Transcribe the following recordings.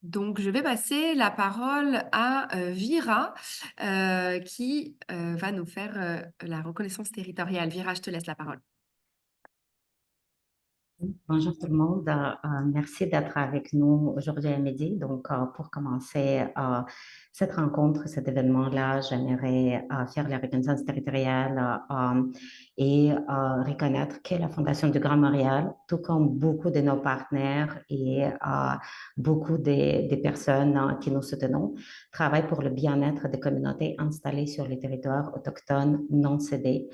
Donc, je vais passer la parole à Vira, qui va nous faire la reconnaissance territoriale. Vira, je te laisse la parole. Bonjour tout le monde. Merci d'être avec nous aujourd'hui à midi. Donc, pour commencer cette rencontre, cet événement-là, j'aimerais faire la reconnaissance territoriale et reconnaître que la Fondation du Grand Montréal, tout comme beaucoup de nos partenaires et beaucoup des personnes qui nous soutenons, travaillent pour le bien-être des communautés installées sur les territoires autochtones non cédés.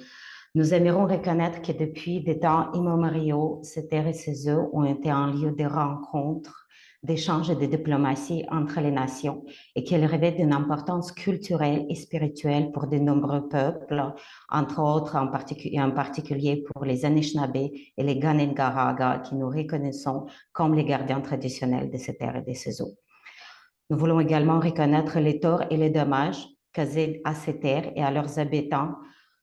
Nous aimerions reconnaître que depuis des temps immémoriaux, ces terres et ces eaux ont été un lieu de rencontres, d'échanges et de diplomatie entre les nations et qu'elles revêtent une importance culturelle et spirituelle pour de nombreux peuples, entre autres en particulier pour les Anishinaabe et les Ganengaraga qui nous reconnaissons comme les gardiens traditionnels de ces terres et de ces eaux. Nous voulons également reconnaître les torts et les dommages causés à ces terres et à leurs habitants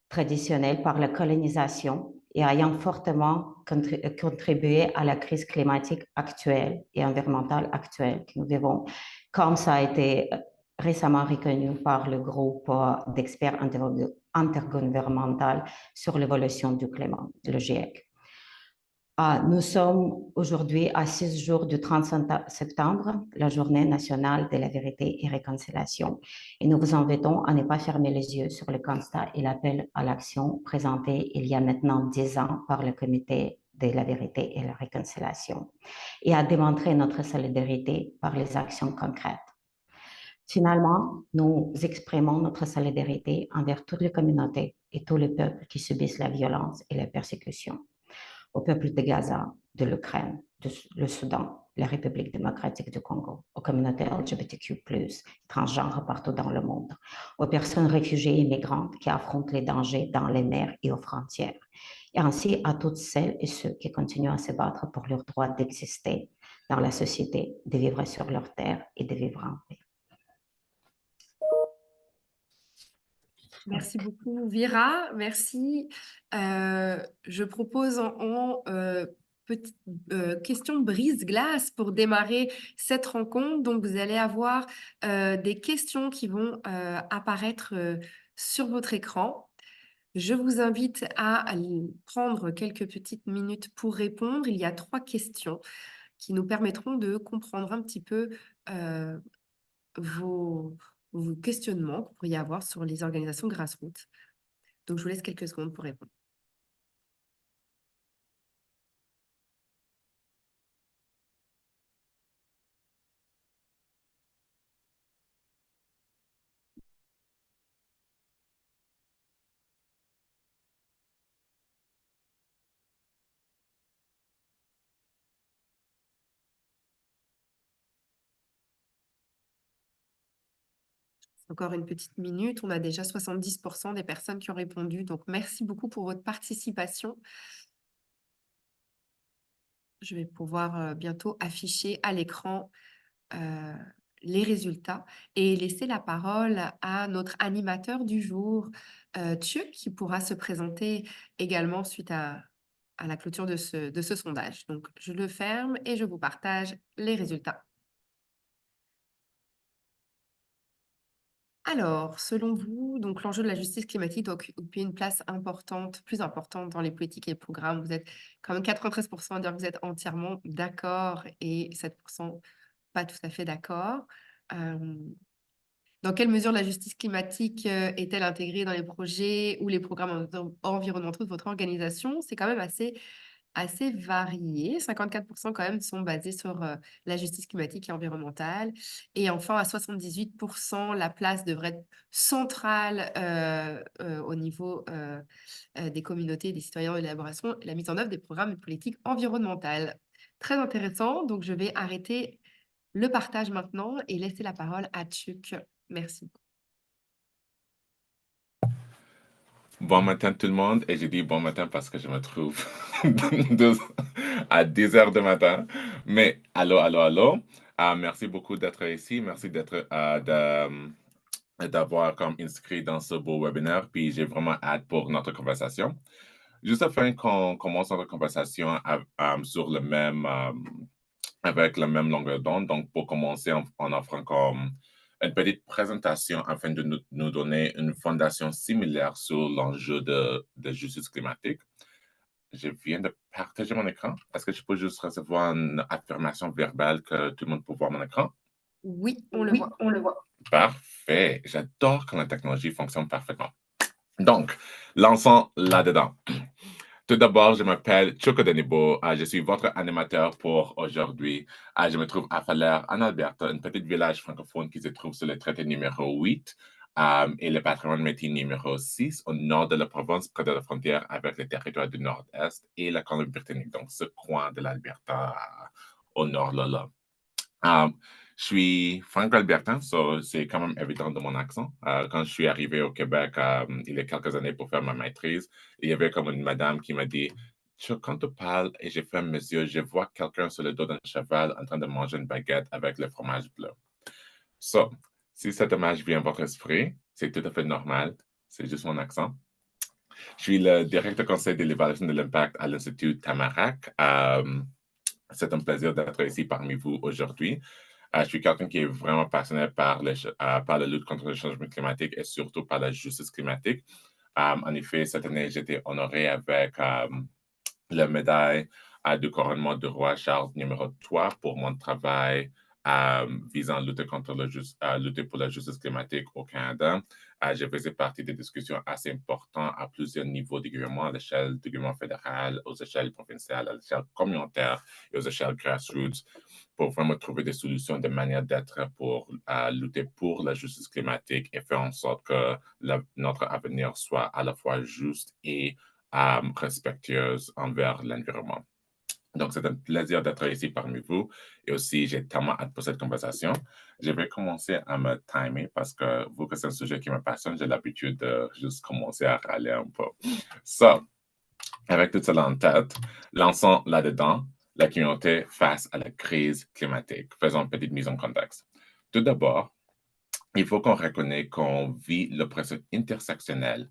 traditionnels par la colonisation et ayant fortement contribué à la crise climatique actuelle et environnementale actuelle que nous vivons, comme ça a été récemment reconnu par le groupe d'experts intergouvernemental sur l'évolution du climat, le GIEC. Nous sommes aujourd'hui à 6 jours du 30 septembre, la journée nationale de la vérité et réconciliation. Et nous vous invitons à ne pas fermer les yeux sur le constat et l'appel à l'action présenté il y a maintenant 10 ans par le Comité de la vérité et la réconciliation et à démontrer notre solidarité par les actions concrètes. Finalement, nous exprimons notre solidarité envers toutes les communautés et tous les peuples qui subissent la violence et la persécution au peuple de Gaza, de l'Ukraine, le Soudan, la République démocratique du Congo, aux communautés LGBTQ+, transgenres partout dans le monde, aux personnes réfugiées et migrantes qui affrontent les dangers dans les mers et aux frontières, et ainsi à toutes celles et ceux qui continuent à se battre pour leur droit d'exister dans la société, de vivre sur leur terre et de vivre en paix. Merci beaucoup, Vira. Merci. Je propose en petite question brise-glace pour démarrer cette rencontre. Donc, vous allez avoir des questions qui vont apparaître sur votre écran. Je vous invite à prendre quelques petites minutes pour répondre. Il y a 3 questions qui nous permettront de comprendre un petit peu euh, vos, vos questionnements que vous pourriez avoir sur les organisations grassroots. Donc, je vous laisse quelques secondes pour répondre. Encore une petite minute. On a déjà 70% des personnes qui ont répondu. Donc, merci beaucoup pour votre participation. Je vais pouvoir bientôt afficher à l'écran euh, les résultats et laisser la parole à notre animateur du jour, Chuck, qui pourra se présenter également suite à la clôture de ce sondage. Donc, je le ferme et je vous partage les résultats. Alors, selon vous, donc l'enjeu de la justice climatique doit occuper une place importante, plus importante dans les politiques et les programmes. Vous êtes quand même 93% à dire que vous êtes entièrement d'accord et 7% pas tout à fait d'accord. Euh, dans quelle mesure la justice climatique est-elle intégrée dans les projets ou les programmes environnementaux de votre organisation? C'est quand même assez varié. 54% quand même sont basés sur la justice climatique et environnementale. Et enfin, à 78%, la place devrait être centrale au niveau des communautés, des citoyens de l'élaboration et la mise en œuvre des programmes de politique environnementale. Très intéressant. Donc, je vais arrêter le partage maintenant et laisser la parole à Chuck. Merci. Bon matin tout le monde, et je dis bon matin parce que je me trouve de- à 10 heures du matin. Mais allô, allô, allô. Merci beaucoup d'être ici, merci d'avoir comme inscrit dans ce beau webinaire, puis j'ai vraiment hâte pour notre conversation. Juste afin qu'on commence notre conversation sur le même avec la même longueur d'onde. Donc, pour commencer, en offrant comme une petite présentation afin de nous donner une fondation similaire sur l'enjeu de justice climatique. Je viens de partager mon écran. Est-ce que je peux juste recevoir une affirmation verbale que tout le monde peut voir mon écran? Oui, on le Oui, voit. on le voit. Parfait. J'adore quand la technologie fonctionne parfaitement. Donc, lançons là-dedans. Tout d'abord, je m'appelle Chuka Denibo. Je suis votre animateur pour aujourd'hui. Je me trouve à Falaise, en Alberta, un petit village francophone qui se trouve sur le traité numéro 8 et le patrimoine métis numéro 6 au nord de la province, près de la frontière avec le territoire du Nord-Est et la Colombie-Britannique, donc ce coin de l'Alberta au nord là. Je suis franco-albertain, c'est quand même évident de mon accent. Quand je suis arrivé au Québec il y a quelques années pour faire ma maîtrise, il y avait comme une madame qui m'a dit quand tu parles et j'ai fermé mes yeux, je vois quelqu'un sur le dos d'un cheval en train de manger une baguette avec le fromage bleu. So, si cette image vient à votre esprit, c'est tout à fait normal. C'est juste mon accent. Je suis le directeur conseil de l'évaluation de l'impact à l'Institut Tamarack. C'est un plaisir d'être ici parmi vous aujourd'hui. Je suis quelqu'un qui est vraiment passionné par la lutte contre le changement climatique et surtout par la justice climatique. En effet, cette année, j'ai été honoré avec la médaille du couronnement du roi Charles numéro 3 pour mon travail visant à lutter lutter pour la justice climatique au Canada. J'ai fait partie des discussions assez importantes à plusieurs niveaux du gouvernement, à l'échelle du gouvernement fédéral, aux échelles provinciales, à l'échelle communautaire et aux échelles grassroots, pour vraiment trouver des solutions, des manières d'être pour lutter pour la justice climatique et faire en sorte que notre avenir soit à la fois juste et respectueuse envers l'environnement. Donc, c'est un plaisir d'être ici parmi vous. Et aussi, j'ai tellement hâte pour cette conversation. Je vais commencer à me timer parce que, vu que c'est un sujet qui me passionne, j'ai l'habitude de juste commencer à râler un peu. So, avec tout cela en tête, lançons là-dedans la communauté face à la crise climatique. Faisons une petite mise en contexte. Tout d'abord, il faut qu'on reconnaisse qu'on vit l'oppression intersectionnelle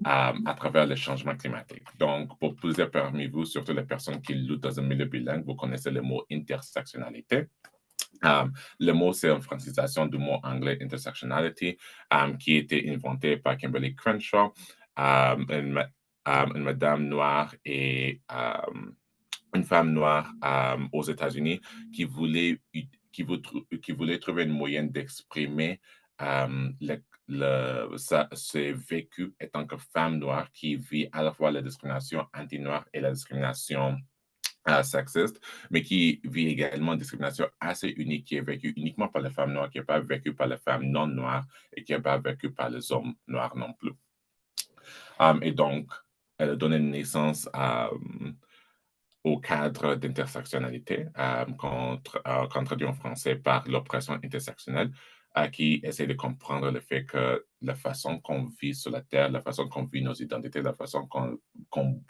à travers le changement climatique. Donc, pour plusieurs parmi vous, surtout les personnes qui luttent dans un milieu bilingue, vous connaissez le mot intersectionnalité. Le mot, c'est une francisation du mot anglais intersectionality, qui a été inventé par Kimberly Crenshaw, une madame noire et une femme noire aux États-Unis qui voulait trouver une moyenne d'exprimer ses vécus étant que femme noire qui vit à la fois la discrimination anti-noire et la discrimination sexiste, mais qui vit également une discrimination assez unique qui est vécue uniquement par les femmes noires, qui n'est pas vécue par les femmes non noires et qui n'est pas vécue par les hommes noirs non plus. Et donc, elle a donné naissance au cadre d'intersectionnalité, qu'on traduit en français par l'oppression intersectionnelle, qui essaie de comprendre le fait que la façon qu'on vit sur la Terre, la façon qu'on vit nos identités, la façon qu'on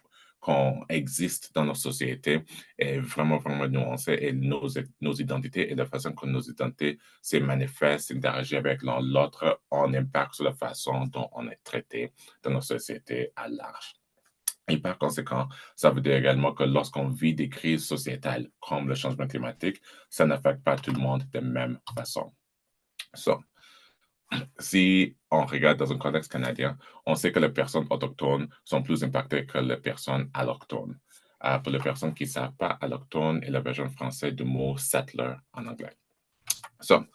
existe dans nos sociétés est vraiment, vraiment nuancée et nos identités et la façon que nos identités se manifestent, s'interagissent avec l'autre, ont un impact sur la façon dont on est traité dans nos sociétés à large. Et par conséquent, ça veut dire également que lorsqu'on vit des crises sociétales comme le changement climatique, ça n'affecte pas tout le monde de la même façon. So, si on regarde dans un contexte canadien, on sait que les personnes autochtones sont plus impactées que les personnes allochtones. Pour les personnes qui ne savent pas, allochtone est la version française du mot settler en anglais. So,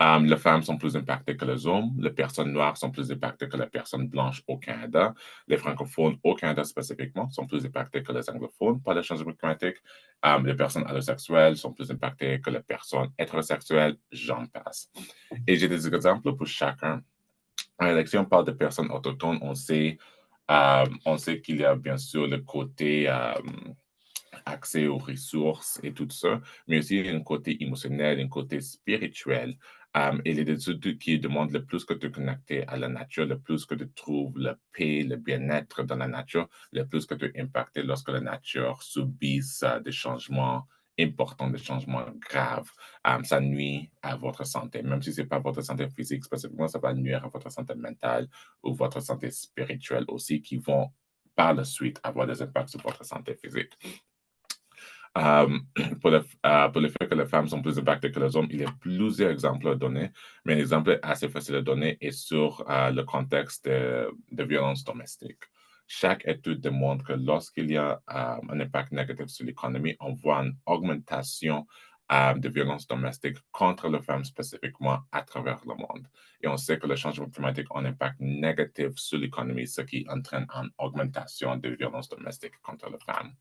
les femmes sont plus impactées que les hommes, les personnes noires sont plus impactées que les personnes blanches au Canada, les francophones au Canada spécifiquement sont plus impactées que les anglophones par le changement climatique, les personnes allosexuelles sont plus impactées que les personnes hétérosexuelles, j'en passe. Et j'ai des exemples pour chacun. Si on parle de personnes autochtones, on sait qu'il y a bien sûr le côté accès aux ressources et tout ça, mais aussi un côté émotionnel, un côté spirituel. Et les études qui demandent le plus que tu es connecté à la nature, le plus que tu trouves la paix, le bien-être dans la nature, le plus que tu es impacté lorsque la nature subit des changements importants, des changements graves. Ça nuit à votre santé. Même si ce n'est pas votre santé physique spécifiquement, ça va nuire à votre santé mentale ou votre santé spirituelle aussi, qui vont par la suite avoir des impacts sur votre santé physique. Euh, pour le fait que les femmes sont plus impactées que les hommes, il y a plusieurs exemples à donner, mais un exemple assez facile à donner est sur le contexte de violences domestiques. Chaque étude démontre que lorsqu'il y a un impact négatif sur l'économie, on voit une augmentation de violences domestiques contre les femmes spécifiquement à travers le monde. Et on sait que le changement climatique a un impact négatif sur l'économie, ce qui entraîne une augmentation de violences domestiques contre les femmes.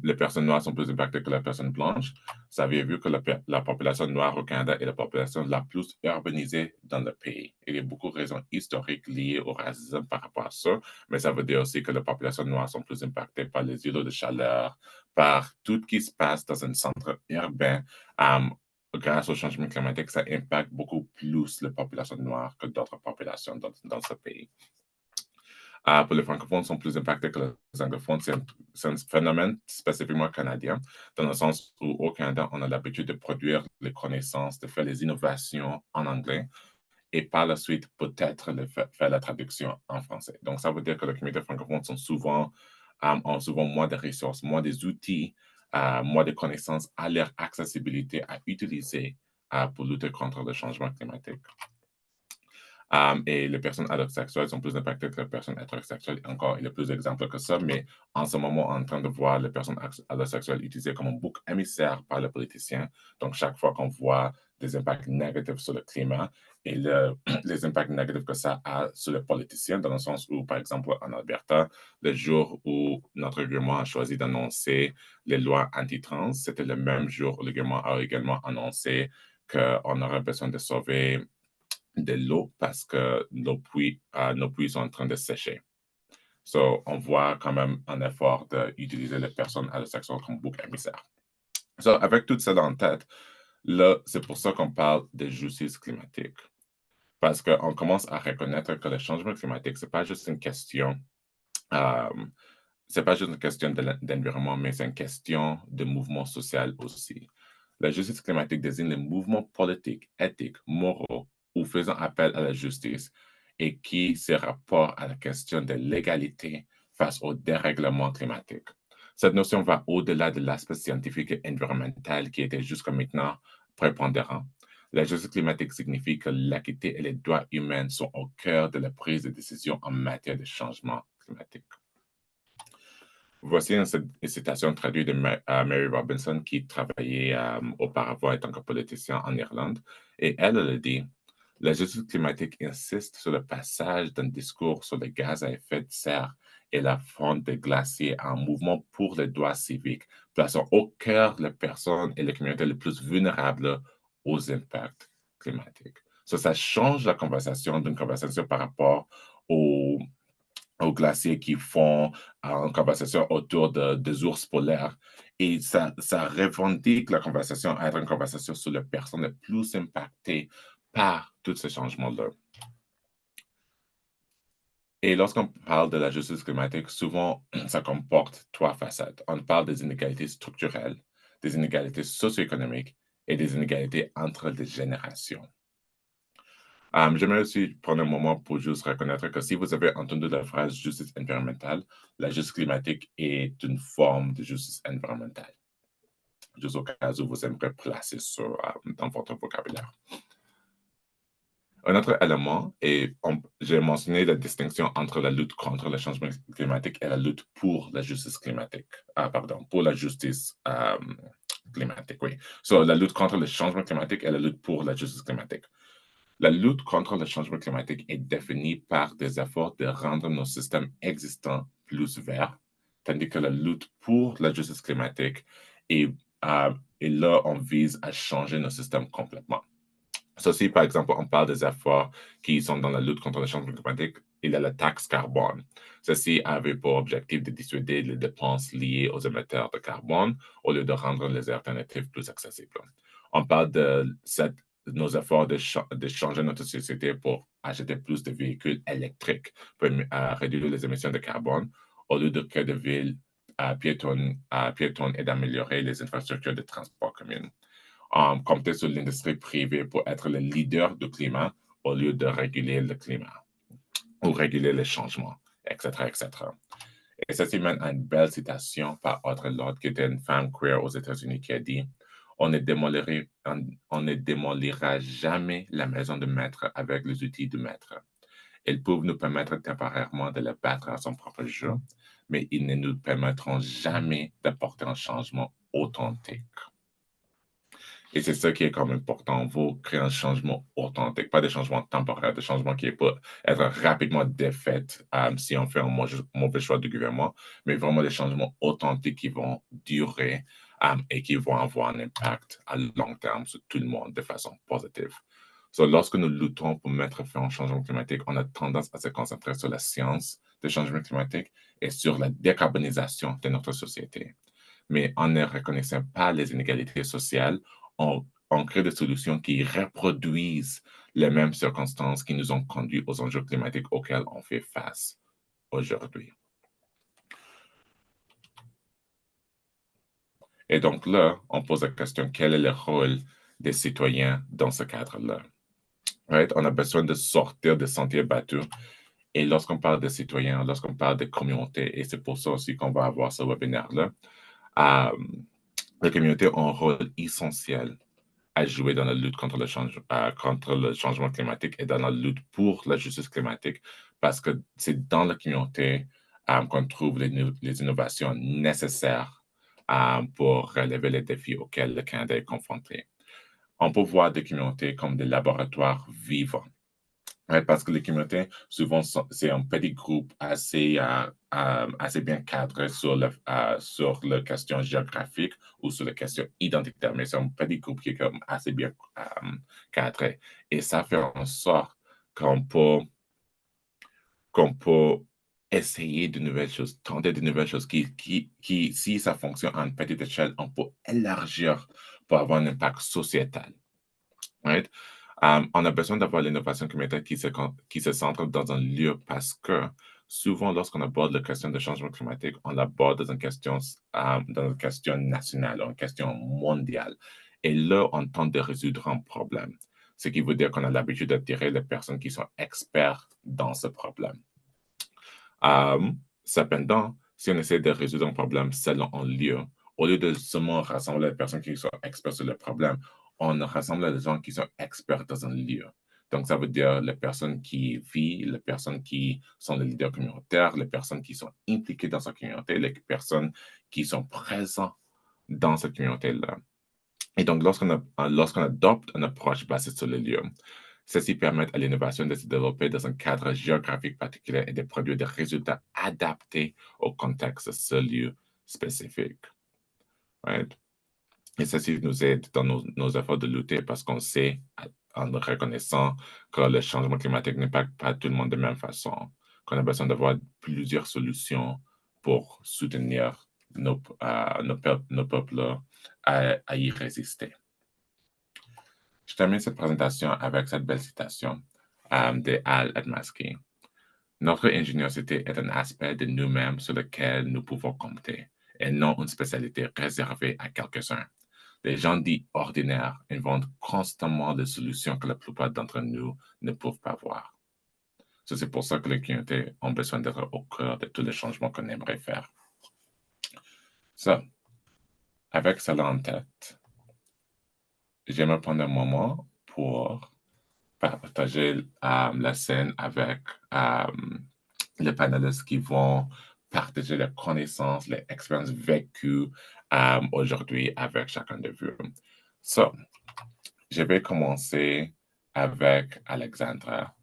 Les personnes noires sont plus impactées que les personnes blanches. Vous avez vu que la population noire au Canada est la population la plus urbanisée dans le pays. Il y a beaucoup de raisons historiques liées au racisme par rapport à ça, mais ça veut dire aussi que les populations noires sont plus impactées par les îlots de chaleur, par tout ce qui se passe dans un centre urbain. Grâce au changement climatique, ça impacte beaucoup plus les populations noires que d'autres populations dans ce pays. Pour les francophones, sont plus impactés que les anglophones. C'est un phénomène spécifiquement canadien, dans le sens où au Canada, on a l'habitude de produire les connaissances, de faire les innovations en anglais, et par la suite, peut-être faire la traduction en français. Donc, ça veut dire que les communautés francophones ont souvent moins de ressources, moins des outils, moins de connaissances à leur accessibilité à utiliser pour lutter contre le changement climatique. Et les personnes allosexuelles sont plus impactées que les personnes hétérosexuelles. Encore, il y a plus d'exemples que ça, mais en ce moment, on est en train de voir les personnes allosexuelles utilisées comme un bouc émissaire par les politiciens. Donc, chaque fois qu'on voit des impacts négatifs sur le climat et les impacts négatifs que ça a sur les politiciens, dans le sens où, par exemple, en Alberta, le jour où notre gouvernement a choisi d'annoncer les lois anti-trans, c'était le même jour où le gouvernement a également annoncé qu'on aurait besoin de sauver de l'eau parce que nos puits sont en train de sécher. So, on voit quand même un effort d'utiliser les personnes allosexuelles comme bouc émissaire. So, avec tout ça en tête, là, c'est pour ça qu'on parle de justice climatique. Parce qu'on commence à reconnaître que le changement climatique, ce n'est pas juste une question d'environnement, mais c'est une question de mouvement social aussi. La justice climatique désigne les mouvements politiques, éthiques, moraux ou faisant appel à la justice et qui se rapportent à la question de l'égalité face au dérèglement climatique. Cette notion va au-delà de l'aspect scientifique et environnemental qui était jusqu'à maintenant prépondérant. La justice climatique signifie que l'équité et les droits humains sont au cœur de la prise de décision en matière de changement climatique. Voici une citation traduite de Mary Robinson, qui travaillait auparavant en tant que politicienne en Irlande. Et elle a dit, « La justice climatique insiste sur le passage d'un discours sur les gaz à effet de serre et la fonte des glaciers à un mouvement pour les droits civiques, plaçant au cœur les personnes et les communautés les plus vulnérables aux impacts climatiques. » Ça change la conversation d'une conversation par rapport aux glaciers qui font une conversation autour des ours polaires. Et ça revendique la conversation à être une conversation sur les personnes les plus impactées par tous ces changements-là. Et lorsqu'on parle de la justice climatique, souvent, ça comporte trois facettes. On parle des inégalités structurelles, des inégalités socio-économiques et des inégalités entre les générations. J'aimerais aussi prendre un moment pour juste reconnaître que si vous avez entendu la phrase justice environnementale, la justice climatique est une forme de justice environnementale. Juste au cas où vous aimeriez placer ça dans votre vocabulaire. Un autre élément, et j'ai mentionné la distinction entre la lutte contre le changement climatique et la lutte pour la justice climatique. Pour la justice climatique, oui. So, la lutte contre le changement climatique et la lutte pour la justice climatique. La lutte contre le changement climatique est définie par des efforts de rendre nos systèmes existants plus verts, tandis que la lutte pour la justice climatique est là, on vise à changer nos systèmes complètement. Ceci, par exemple, on parle des efforts qui sont dans la lutte contre le changement climatique. Il y a la taxe carbone. Ceci avait pour objectif de dissuader les dépenses liées aux émetteurs de carbone au lieu de rendre les alternatives plus accessibles. On parle de nos efforts de changer notre société pour acheter plus de véhicules électriques pour réduire les émissions de carbone au lieu de créer des villes piétonnes et d'améliorer les infrastructures de transport commun. Compter sur l'industrie privée pour être le leader du climat au lieu de réguler le climat ou réguler les changements, etc., etc. Et ça mène à une belle citation par Audre Lorde, qui était une femme queer aux États-Unis, qui a dit on ne démolira jamais la maison de maître avec les outils du maître. Ils peuvent nous permettre temporairement de le battre à son propre jeu, mais ils ne nous permettront jamais d'apporter un changement authentique. Et c'est ça qui est comme important. On veut créer un changement authentique, pas des changements temporaires, des changements qui peuvent être rapidement défaits si on fait un mauvais choix de gouvernement, mais vraiment des changements authentiques qui vont durer et qui vont avoir un impact à long terme sur tout le monde de façon positive. Lorsque nous luttons pour mettre fin au changement climatique, on a tendance à se concentrer sur la science du changement climatique et sur la décarbonisation de notre société. Mais en ne reconnaissant pas les inégalités sociales, on crée des solutions qui reproduisent les mêmes circonstances qui nous ont conduits aux enjeux climatiques auxquels on fait face aujourd'hui. Et donc là, on pose la question, quel est le rôle des citoyens dans ce cadre-là? Right? On a besoin de sortir des sentiers battus. Et lorsqu'on parle de citoyens, lorsqu'on parle de communautés, et c'est pour ça aussi qu'on va avoir ce webinaire-là, les communautés ont un rôle essentiel à jouer dans la lutte contre le changement climatique et dans la lutte pour la justice climatique, parce que c'est dans la communauté qu'on trouve les innovations nécessaires pour relever les défis auxquels le Canada est confronté. On peut voir des communautés comme des laboratoires vivants. Ouais, parce que les communautés, souvent, c'est un petit groupe assez bien cadré sur la question géographique ou sur la question identitaire, mais c'est un petit groupe qui est comme assez bien cadré. Et ça fait en sorte qu'on peut essayer de nouvelles choses, tenter de nouvelles choses qui, si ça fonctionne à une petite échelle, on peut élargir pour avoir un impact sociétal. Right? On a besoin d'avoir l'innovation communautaire qui se centre dans un lieu parce que souvent, lorsqu'on aborde la question du changement climatique, on l'aborde dans une question nationale, une question mondiale. Et là, on tente de résoudre un problème. Ce qui veut dire qu'on a l'habitude d'attirer les personnes qui sont experts dans ce problème. Cependant, si on essaie de résoudre un problème selon un lieu, au lieu de seulement rassembler les personnes qui sont experts sur le problème, on rassemble les gens qui sont experts dans un lieu. Donc, ça veut dire les personnes qui vivent, les personnes qui sont les leaders communautaires, les personnes qui sont impliquées dans sa communauté, les personnes qui sont présentes dans cette communauté-là. Et donc, lorsqu'on adopte une approche basée sur les lieux, ceci permet à l'innovation de se développer dans un cadre géographique particulier et de produire des résultats adaptés au contexte de ce lieu spécifique. Right? Et ceci nous aide dans nos efforts de lutter parce qu'on sait, en reconnaissant que le changement climatique n'impacte pas tout le monde de la même façon, qu'on a besoin d'avoir plusieurs solutions pour soutenir nos peuples à y résister. Je termine cette présentation avec cette belle citation de Al Admasky. Notre ingéniosité est un aspect de nous-mêmes sur lequel nous pouvons compter et non une spécialité réservée à quelques-uns. Les gens dits ordinaires inventent constamment des solutions que la plupart d'entre nous ne peuvent pas voir. C'est pour ça que les communautés ont besoin d'être au cœur de tous les changements qu'on aimerait faire. Avec cela en tête, j'aimerais prendre un moment pour partager la scène avec les panélistes qui vont partager les connaissances, les expériences vécues aujourd'hui avec chacun de vous. Je vais commencer avec Alexandra.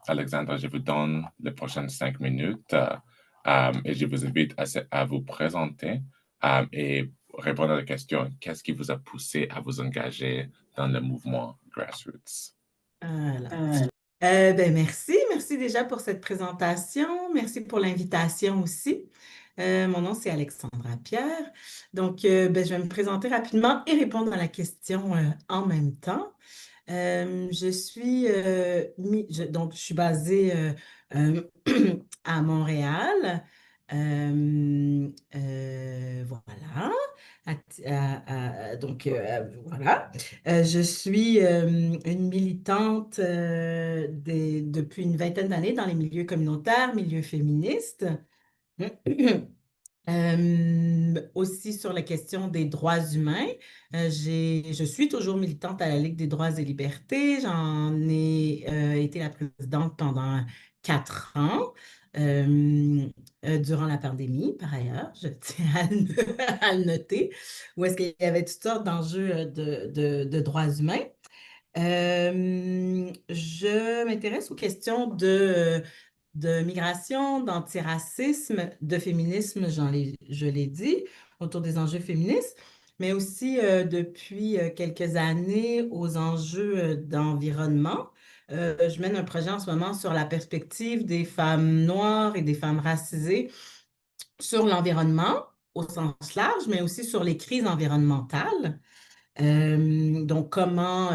Alexandra, je vous donne les prochaines 5 minutes et je vous invite à vous présenter et répondre à la question, qu'est-ce qui vous a poussé à vous engager dans le mouvement Grassroots? Merci déjà pour cette présentation. Merci pour l'invitation aussi. Mon nom, c'est Alexandra Pierre. Donc, je vais me présenter rapidement et répondre à la question en même temps. Je suis basée à Montréal. Voilà. Voilà. Je suis une militante depuis une vingtaine d'années dans les milieux communautaires, milieux féministes. Aussi sur la question des droits humains, je suis toujours militante à la Ligue des droits et libertés. J'en ai été la présidente pendant 4 ans, durant la pandémie, par ailleurs, je tiens à le noter, où est-ce qu'il y avait toutes sortes d'enjeux de droits humains. Je m'intéresse aux questions de migration, d'antiracisme, de féminisme, je l'ai dit, autour des enjeux féministes, mais aussi depuis quelques années aux enjeux d'environnement. Je mène un projet en ce moment sur la perspective des femmes noires et des femmes racisées sur l'environnement au sens large, mais aussi sur les crises environnementales. Donc, comment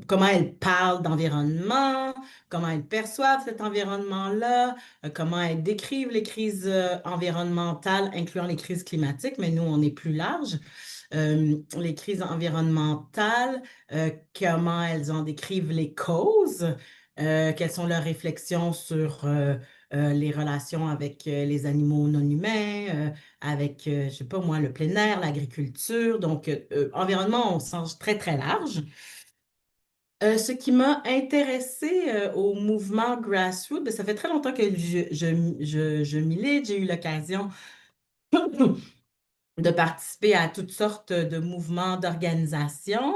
comment elles parlent d'environnement, comment elles perçoivent cet environnement-là, comment elles décrivent les crises environnementales, incluant les crises climatiques, mais nous, on est plus large. Les crises environnementales, comment elles en décrivent les causes, quelles sont leurs réflexions sur les relations avec les animaux non humains, avec, je ne sais pas moi, le plein air, l'agriculture. Donc, environnement au sens très, très large. Ce qui m'a intéressée au mouvement grassroots, ça fait très longtemps que je milite. J'ai eu l'occasion de participer à toutes sortes de mouvements, d'organisations.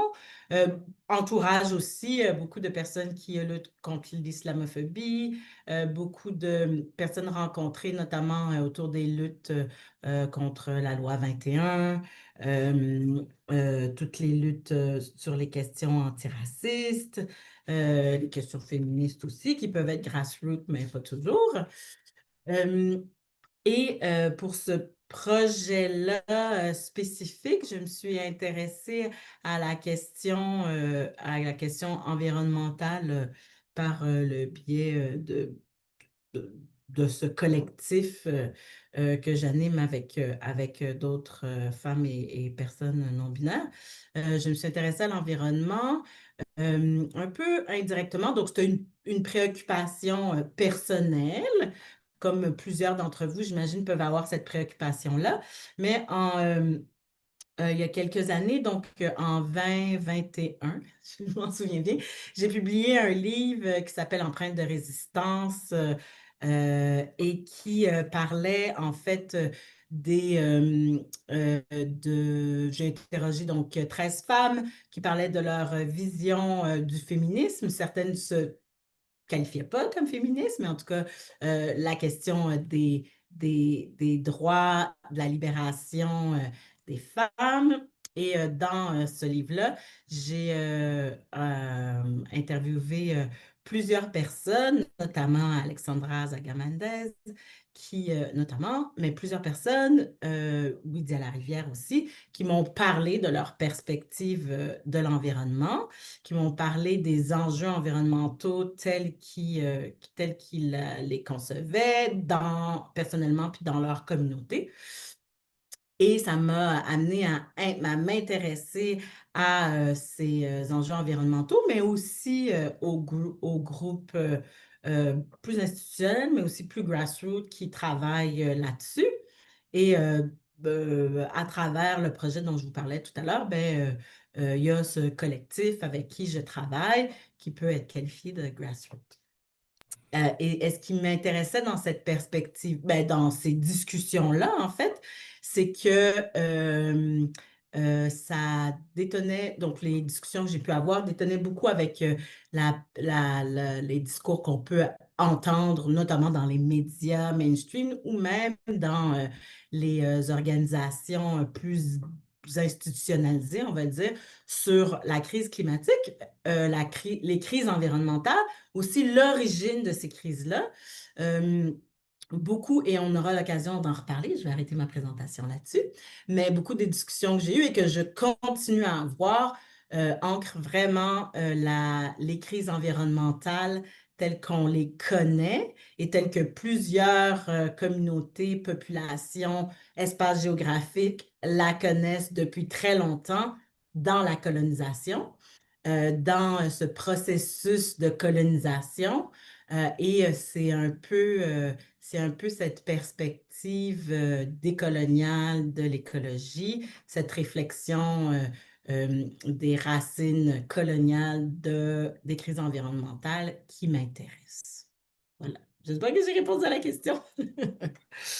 Entourage aussi, beaucoup de personnes qui luttent contre l'islamophobie, beaucoup de personnes rencontrées, notamment autour des luttes contre la loi 21, toutes les luttes sur les questions antiracistes, les questions féministes aussi, qui peuvent être grassroots, mais pas toujours. Et pour ce projet-là spécifique, je me suis intéressée à la question environnementale par le biais de ce collectif que j'anime avec d'autres femmes et personnes non binaires. Je me suis intéressée à l'environnement un peu indirectement. Donc, c'était une préoccupation personnelle, comme plusieurs d'entre vous, j'imagine, peuvent avoir cette préoccupation-là. Mais il y a quelques années, donc en 2021, je m'en souviens bien, j'ai publié un livre qui s'appelle Empreinte de résistance et qui parlait en fait j'ai interrogé donc 13 femmes qui parlaient de leur vision du féminisme. Certaines se qualifiait pas comme féministe, mais en tout cas, la question des droits, de la libération des femmes. Et dans ce livre-là, j'ai interviewé plusieurs personnes, notamment Alexandra Zagamandez, mais plusieurs personnes, Wydia Larivière aussi, qui m'ont parlé de leur perspective de l'environnement, qui m'ont parlé des enjeux environnementaux tels qu'ils les concevaient personnellement puis dans leur communauté. Et ça m'a amené à m'intéresser à ces enjeux environnementaux, mais aussi aux groupes plus institutionnels, mais aussi plus grassroots qui travaillent là-dessus. Et à travers le projet dont je vous parlais tout à l'heure, il y a ce collectif avec qui je travaille qui peut être qualifié de grassroots. Et ce qui m'intéressait dans cette perspective, dans ces discussions-là, en fait, c'est que ça détonnait, donc les discussions que j'ai pu avoir détonnaient beaucoup avec les discours qu'on peut entendre, notamment dans les médias mainstream ou même dans les organisations plus institutionnalisées, on va dire, sur la crise climatique, les crises environnementales, aussi l'origine de ces crises-là. Beaucoup, et on aura l'occasion d'en reparler, je vais arrêter ma présentation là-dessus, mais beaucoup des discussions que j'ai eues et que je continue à avoir ancrent vraiment les crises environnementales telles qu'on les connaît et telles que plusieurs communautés, populations, espaces géographiques la connaissent depuis très longtemps dans la colonisation. Dans ce processus de colonisation, C'est un peu cette perspective décoloniale de l'écologie, cette réflexion des racines coloniales des crises environnementales qui m'intéresse. Voilà. J'espère que j'ai répondu à la question.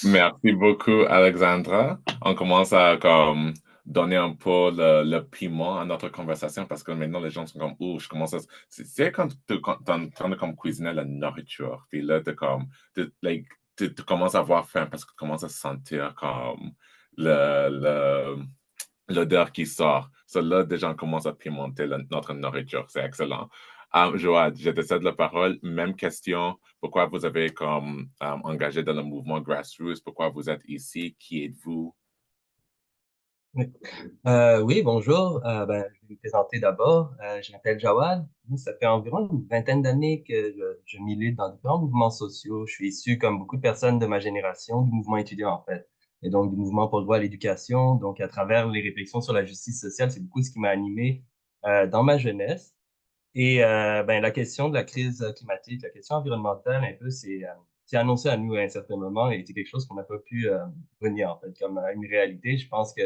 Merci beaucoup, Alexandra. On commence à comme donner un peu le piment à notre conversation parce que maintenant les gens sont comme, ouh, je commence à. C'est quand tu es en train de comme cuisiner la nourriture, puis là, tu commences à avoir faim parce que tu commences à sentir comme le, l'odeur qui sort. So là, déjà, on commence à pimenter notre nourriture. C'est excellent. Joad, je te cède la parole. Même question. Pourquoi vous avez comme engagé dans le mouvement Grassroots? Pourquoi vous êtes ici? Qui êtes-vous? Oui, oui, bonjour. Je vais me présenter d'abord. Je m'appelle Jawad. Ça fait environ une vingtaine d'années que je milite dans différents mouvements sociaux. Je suis issu, comme beaucoup de personnes de ma génération, du mouvement étudiant, en fait, et donc du mouvement pour le droit à l'éducation. Donc, à travers les réflexions sur la justice sociale, c'est beaucoup ce qui m'a animé dans ma jeunesse. Et la question de la crise climatique, la question environnementale, un peu, c'est annoncé à nous à un certain moment et c'est quelque chose qu'on n'a pas pu venir, en fait, comme une réalité. Je pense que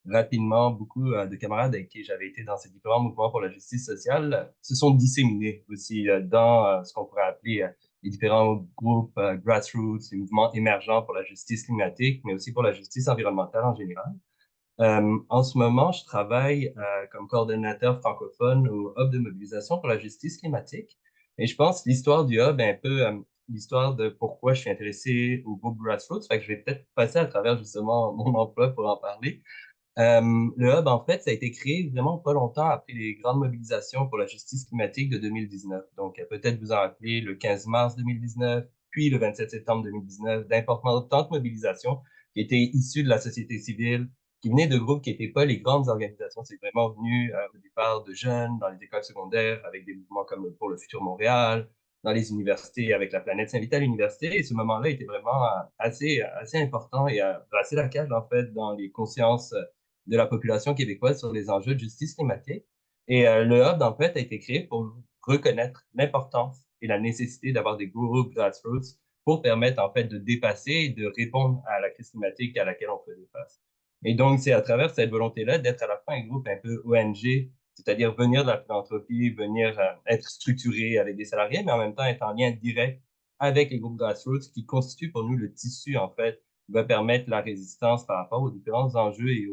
rapidement, beaucoup de camarades avec qui j'avais été dans ces différents mouvements pour la justice sociale se sont disséminés aussi dans ce qu'on pourrait appeler les différents groupes grassroots, les mouvements émergents pour la justice climatique, mais aussi pour la justice environnementale en général. En ce moment, je travaille comme coordonnateur francophone au Hub de mobilisation pour la justice climatique. Et je pense que l'histoire du Hub est un peu l'histoire de pourquoi je suis intéressé au groupe Grassroots. Fait que je vais peut-être passer à travers justement mon emploi pour en parler. Le Hub, en fait, ça a été créé vraiment pas longtemps après les grandes mobilisations pour la justice climatique de 2019. Donc, peut-être vous en rappelez le 15 mars 2019, puis le 27 septembre 2019, d'importantes mobilisations qui étaient issues de la société civile, qui venaient de groupes qui n'étaient pas les grandes organisations. C'est vraiment venu au départ de jeunes dans les écoles secondaires avec des mouvements comme Pour le futur Montréal, dans les universités avec la planète s'invite à l'université. Et ce moment-là était vraiment assez important et a brassé la cage, en fait, dans les consciences de la population québécoise sur les enjeux de justice climatique. Et le Hub, en fait, a été créé pour reconnaître l'importance et la nécessité d'avoir des groupes grassroots pour permettre, en fait, de dépasser et de répondre à la crise climatique à laquelle on faisait face. Et donc, c'est à travers cette volonté-là d'être à la fois un groupe un peu ONG, c'est-à-dire venir de la philanthropie, venir être structuré avec des salariés, mais en même temps être en lien direct avec les groupes grassroots qui constituent pour nous le tissu, en fait, qui va permettre la résistance par rapport aux différents enjeux et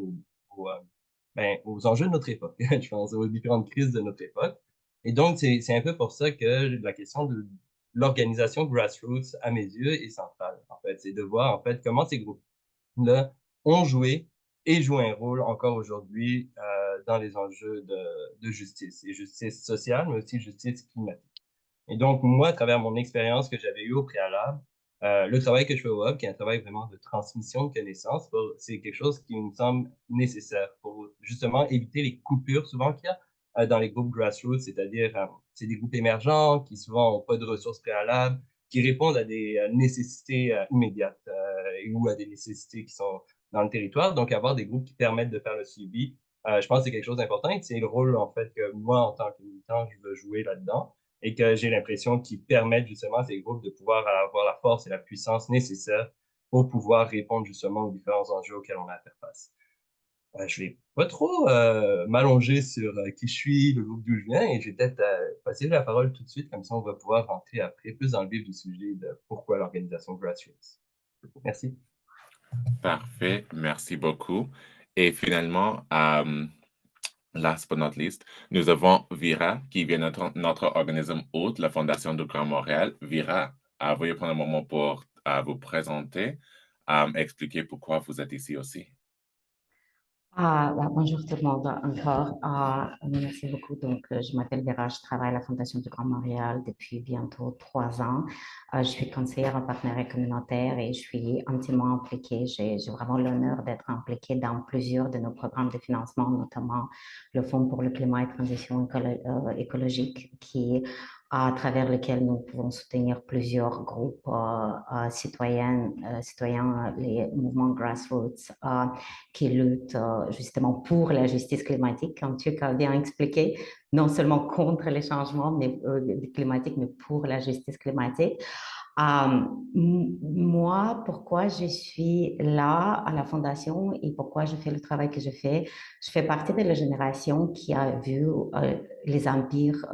aux enjeux de notre époque, je pense, aux différentes crises de notre époque. Et donc, c'est un peu pour ça que la question de l'organisation grassroots, à mes yeux, est centrale. En fait, c'est de voir, en fait, comment ces groupes-là ont joué et jouent un rôle encore aujourd'hui dans les enjeux de justice, et justice sociale, mais aussi justice climatique. Et donc, moi, à travers mon expérience que j'avais eue au préalable, le travail que je fais au Hub, qui est un travail vraiment de transmission de connaissances, c'est quelque chose qui me semble nécessaire pour justement éviter les coupures souvent qu'il y a dans les groupes grassroots, c'est-à-dire c'est des groupes émergents qui souvent n'ont pas de ressources préalables, qui répondent à des nécessités immédiates ou à des nécessités qui sont dans le territoire. Donc, avoir des groupes qui permettent de faire le suivi, je pense que c'est quelque chose d'important et c'est le rôle, en fait, que moi, en tant que militant, je veux jouer là-dedans et que j'ai l'impression qu'ils permettent justement à ces groupes de pouvoir avoir la force et la puissance nécessaires pour pouvoir répondre justement aux différents enjeux auxquels on a à faire face. Je vais pas trop m'allonger sur qui je suis, le groupe d'où je viens, et je vais peut-être passer la parole tout de suite, comme ça on va pouvoir rentrer après plus dans le vif du sujet de pourquoi l'organisation Grassroots. Merci. Parfait. Merci beaucoup. Et finalement, last but not least, nous avons Vira qui vient de notre organisme hôte, la Fondation du Grand Montréal. Vira, veuillez prendre un moment pour vous présenter, expliquer pourquoi vous êtes ici aussi. Bonjour tout le monde encore. Merci beaucoup. Donc, je m'appelle Vera, je travaille à la Fondation du Grand Montréal depuis bientôt 3 ans. Je suis conseillère en partenariat communautaire et je suis intimement impliquée. J'ai vraiment l'honneur d'être impliquée dans plusieurs de nos programmes de financement, notamment le Fonds pour le climat et transition écologique, qui à travers lequel nous pouvons soutenir plusieurs groupes citoyens, les mouvements grassroots qui luttent justement pour la justice climatique, comme tu as bien expliqué, non seulement contre les changements climatiques, mais pour la justice climatique. Moi, pourquoi je suis là à la Fondation et pourquoi je fais le travail que je fais partie de la génération qui a vu les empires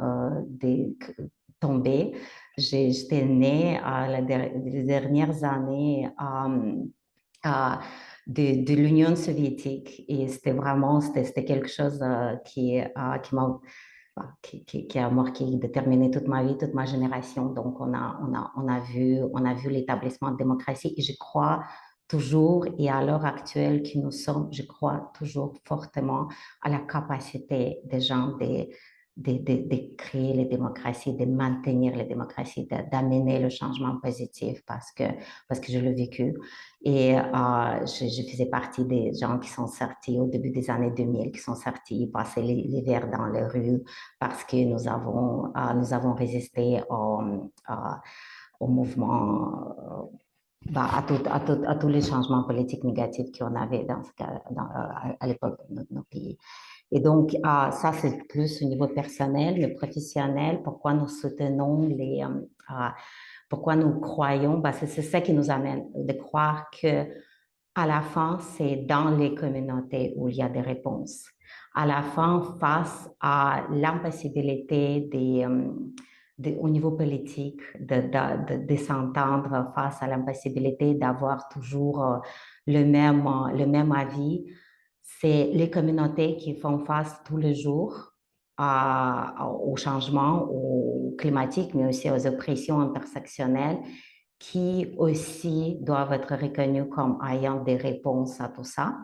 tomber. J'étais née les dernières années de l'Union soviétique et c'était quelque chose qui m'a qui a marqué, déterminé toute ma vie, toute ma génération. Donc, on a vu l'établissement de démocratie et je crois toujours, et à l'heure actuelle que nous sommes, je crois toujours fortement à la capacité des gens de créer les démocraties, de maintenir les démocraties, d'amener le changement positif parce que je l'ai vécu. Et je faisais partie des gens qui sont sortis au début des années 2000, qui sont sortis passer l'hiver dans les rues parce que nous avons résisté au mouvement, à tous les changements politiques négatifs qu'on avait à l'époque de nos pays. Et donc, ça, c'est plus au niveau personnel, mais professionnel, pourquoi nous soutenons pourquoi nous croyons, c'est ça qui nous amène de croire que à la fin, c'est dans les communautés où il y a des réponses. À la fin, face à l'impossibilité au niveau politique de s'entendre, face à l'impossibilité d'avoir toujours le même avis, c'est les communautés qui font face tous les jours au changement climatique, mais aussi aux oppressions intersectionnelles qui aussi doivent être reconnus comme ayant des réponses à tout ça.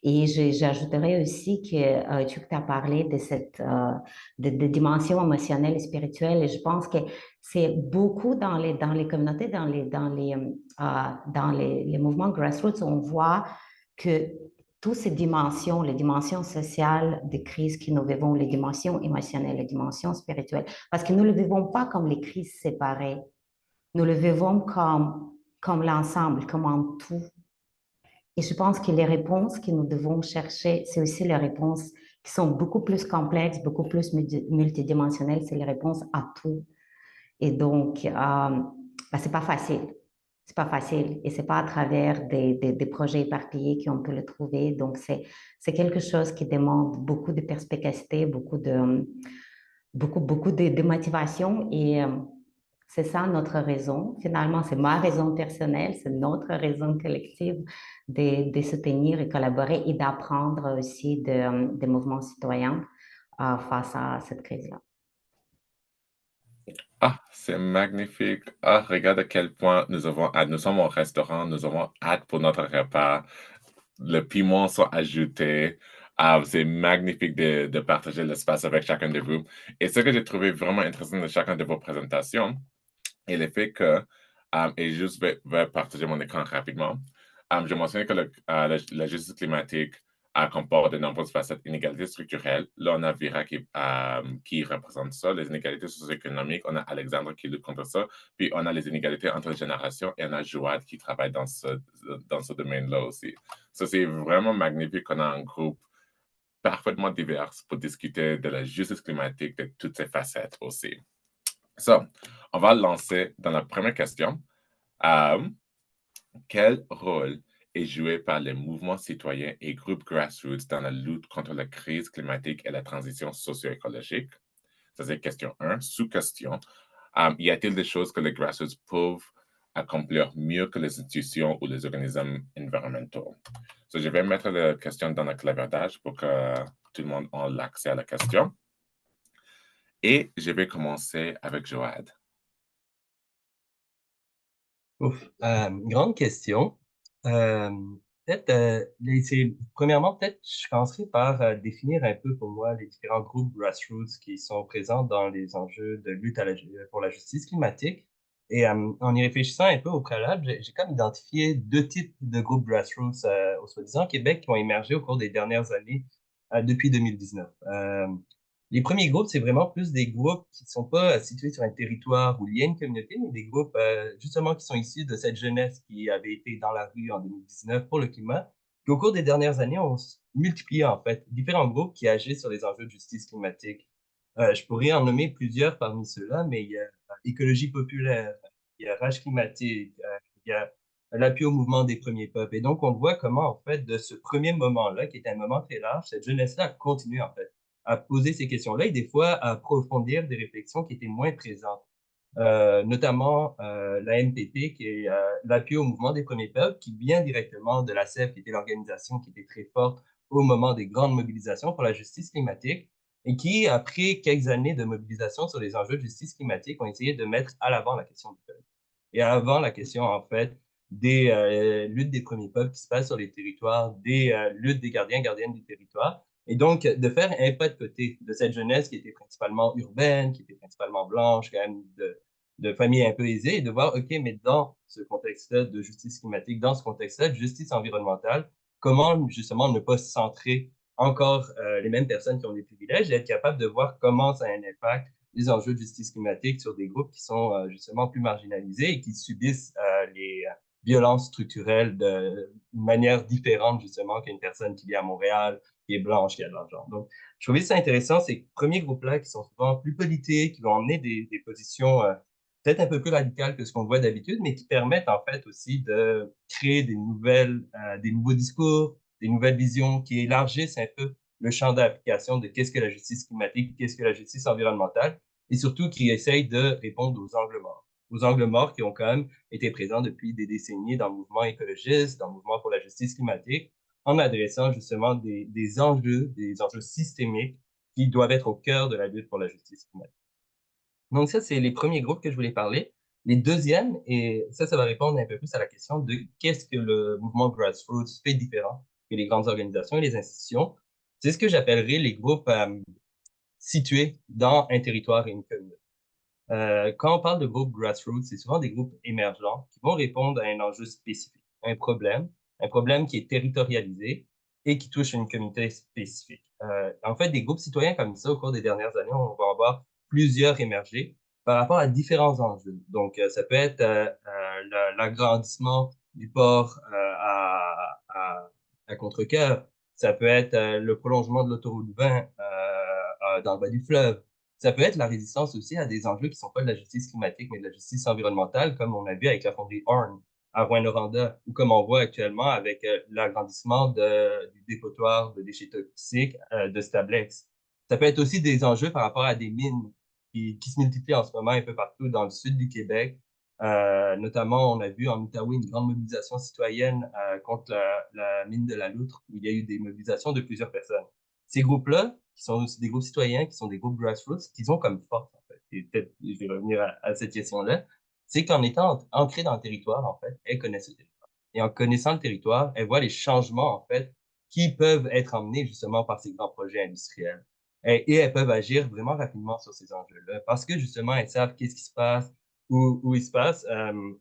Et j'ajouterais aussi que tu as parlé de cette de dimension émotionnelle et spirituelle, et je pense que c'est beaucoup dans les communautés, dans les mouvements grassroots, on voit que toutes ces dimensions, les dimensions sociales des crises que nous vivons, les dimensions émotionnelles, les dimensions spirituelles, parce que nous ne le vivons pas comme les crises séparées. Nous le vivons comme l'ensemble, comme un tout. Et je pense que les réponses que nous devons chercher, c'est aussi les réponses qui sont beaucoup plus complexes, beaucoup plus multidimensionnelles, c'est les réponses à tout. Et donc, c'est pas facile. C'est pas facile et c'est pas à travers des projets éparpillés qu'on peut le trouver. Donc, c'est quelque chose qui demande beaucoup de perspicacité, beaucoup de motivation et c'est ça notre raison. Finalement, c'est ma raison personnelle, c'est notre raison collective de soutenir et collaborer et d'apprendre aussi des mouvements citoyens face à cette crise-là. Ah, c'est magnifique. Ah, regarde à quel point nous avons hâte. Nous sommes au restaurant, nous avons hâte pour notre repas. Le piment sont ajoutés. Ah, c'est magnifique de partager l'espace avec chacun de vous. Et ce que j'ai trouvé vraiment intéressant de chacun de vos présentations, et le fait que, et juste vais partager mon écran rapidement, je mentionnais que la justice climatique comporte de nombreuses facettes, inégalités structurelles. Là, on a Vera qui représente ça, les inégalités socio-économiques. On a Alexandre qui lutte contre ça. Puis, on a les inégalités entre les générations et on a Joad qui travaille dans ce domaine-là aussi. Ça, c'est vraiment magnifique qu'on a un groupe parfaitement divers pour discuter de la justice climatique, de toutes ces facettes aussi. So, on va lancer dans la première question. Quel rôle est joué par les mouvements citoyens et groupes grassroots dans la lutte contre la crise climatique et la transition socio-écologique? Ça, c'est question 1. Sous-question, y a-t-il des choses que les grassroots peuvent accomplir mieux que les institutions ou les organismes environnementaux? So, je vais mettre la question dans le clavardage pour que tout le monde ait l'accès à la question. Et je vais commencer avec Joad. Grande question. Premièrement, peut-être je commencerai par définir un peu pour moi les différents groupes grassroots qui sont présents dans les enjeux de lutte pour la justice climatique. Et en y réfléchissant un peu au préalable, j'ai comme identifié deux types de groupes grassroots au soi-disant Québec qui ont émergé au cours des dernières années depuis 2019. Les premiers groupes, c'est vraiment plus des groupes qui ne sont pas situés sur un territoire ou liés à une communauté, mais des groupes justement qui sont issus de cette jeunesse qui avait été dans la rue en 2019 pour le climat, qui au cours des dernières années ont multiplié en fait différents groupes qui agissent sur les enjeux de justice climatique. Je pourrais en nommer plusieurs parmi ceux-là, mais il y a écologie populaire, il y a rage climatique, il y a l'appui au mouvement des premiers peuples. Et donc, on voit comment, en fait, de ce premier moment-là, qui est un moment très large, cette jeunesse-là continue, en fait, à poser ces questions-là et des fois à approfondir des réflexions qui étaient moins présentes. Notamment la MPP, qui est l'appui au mouvement des premiers peuples, qui vient directement de la CEF, qui était l'organisation qui était très forte au moment des grandes mobilisations pour la justice climatique, et qui, après quelques années de mobilisation sur les enjeux de justice climatique, ont essayé de mettre à l'avant la question du peuple. Et avant la question, en fait, des luttes des premiers peuples qui se passent sur les territoires, des luttes des gardiens, gardiennes du territoire, et donc de faire un pas de côté de cette jeunesse qui était principalement urbaine, qui était principalement blanche, quand même de familles un peu aisées, et de voir, OK, mais dans ce contexte-là de justice climatique, dans ce contexte-là de justice environnementale, comment justement ne pas se centrer encore les mêmes personnes qui ont des privilèges et être capable de voir comment ça a un impact les enjeux de justice climatique sur des groupes qui sont justement plus marginalisés et qui subissent les violences structurelles d'une manière différente justement qu'une personne qui vit à Montréal, qui est blanche, qui a de l'argent. Donc, je trouvais ça intéressant, ces premiers groupes-là qui sont souvent plus politiques, qui vont emmener des positions peut-être un peu plus radicales que ce qu'on voit d'habitude, mais qui permettent en fait aussi de créer des nouveaux discours, des nouvelles visions qui élargissent un peu le champ d'application de qu'est-ce que la justice climatique, qu'est-ce que la justice environnementale, et surtout qui essayent de répondre aux angles morts qui ont quand même été présents depuis des décennies dans le mouvement écologiste, dans le mouvement pour la justice climatique, en adressant justement des enjeux systémiques qui doivent être au cœur de la lutte pour la justice climatique. Donc ça, c'est les premiers groupes que je voulais parler. Les deuxièmes, et ça va répondre un peu plus à la question de qu'est-ce que le mouvement grassroots fait différent que les grandes organisations et les institutions. C'est ce que j'appellerais les groupes situés dans un territoire et une communauté. Quand on parle de groupes grassroots, c'est souvent des groupes émergents qui vont répondre à un enjeu spécifique, un problème qui est territorialisé et qui touche une communauté spécifique. En fait, des groupes citoyens comme ça, au cours des dernières années, on va en voir plusieurs émerger par rapport à différents enjeux. Donc, ça peut être l'agrandissement du port à Contrecœur, ça peut être le prolongement de l'autoroute 20 dans le bas du fleuve, ça peut être la résistance aussi à des enjeux qui ne sont pas de la justice climatique, mais de la justice environnementale, comme on a vu avec la fonderie Horn à Rouyn-Noranda, ou comme on voit actuellement avec l'agrandissement du dépotoir de déchets toxiques de Stablex. Ça peut être aussi des enjeux par rapport à des mines qui se multiplient en ce moment un peu partout dans le sud du Québec. Notamment, on a vu en Outaouais une grande mobilisation citoyenne contre la mine de la Loutre, où il y a eu des mobilisations de plusieurs personnes. Ces groupes-là, qui sont aussi des groupes citoyens, qui sont des groupes grassroots, qu'ils ont comme force, en fait. Et peut-être, je vais revenir à cette question-là, c'est qu'en étant ancrées dans le territoire, en fait, elles connaissent le territoire. Et en connaissant le territoire, elles voient les changements, en fait, qui peuvent être emmenés justement par ces grands projets industriels. Et elles peuvent agir vraiment rapidement sur ces enjeux-là parce que justement, elles savent qu'est-ce qui se passe, où il se passe.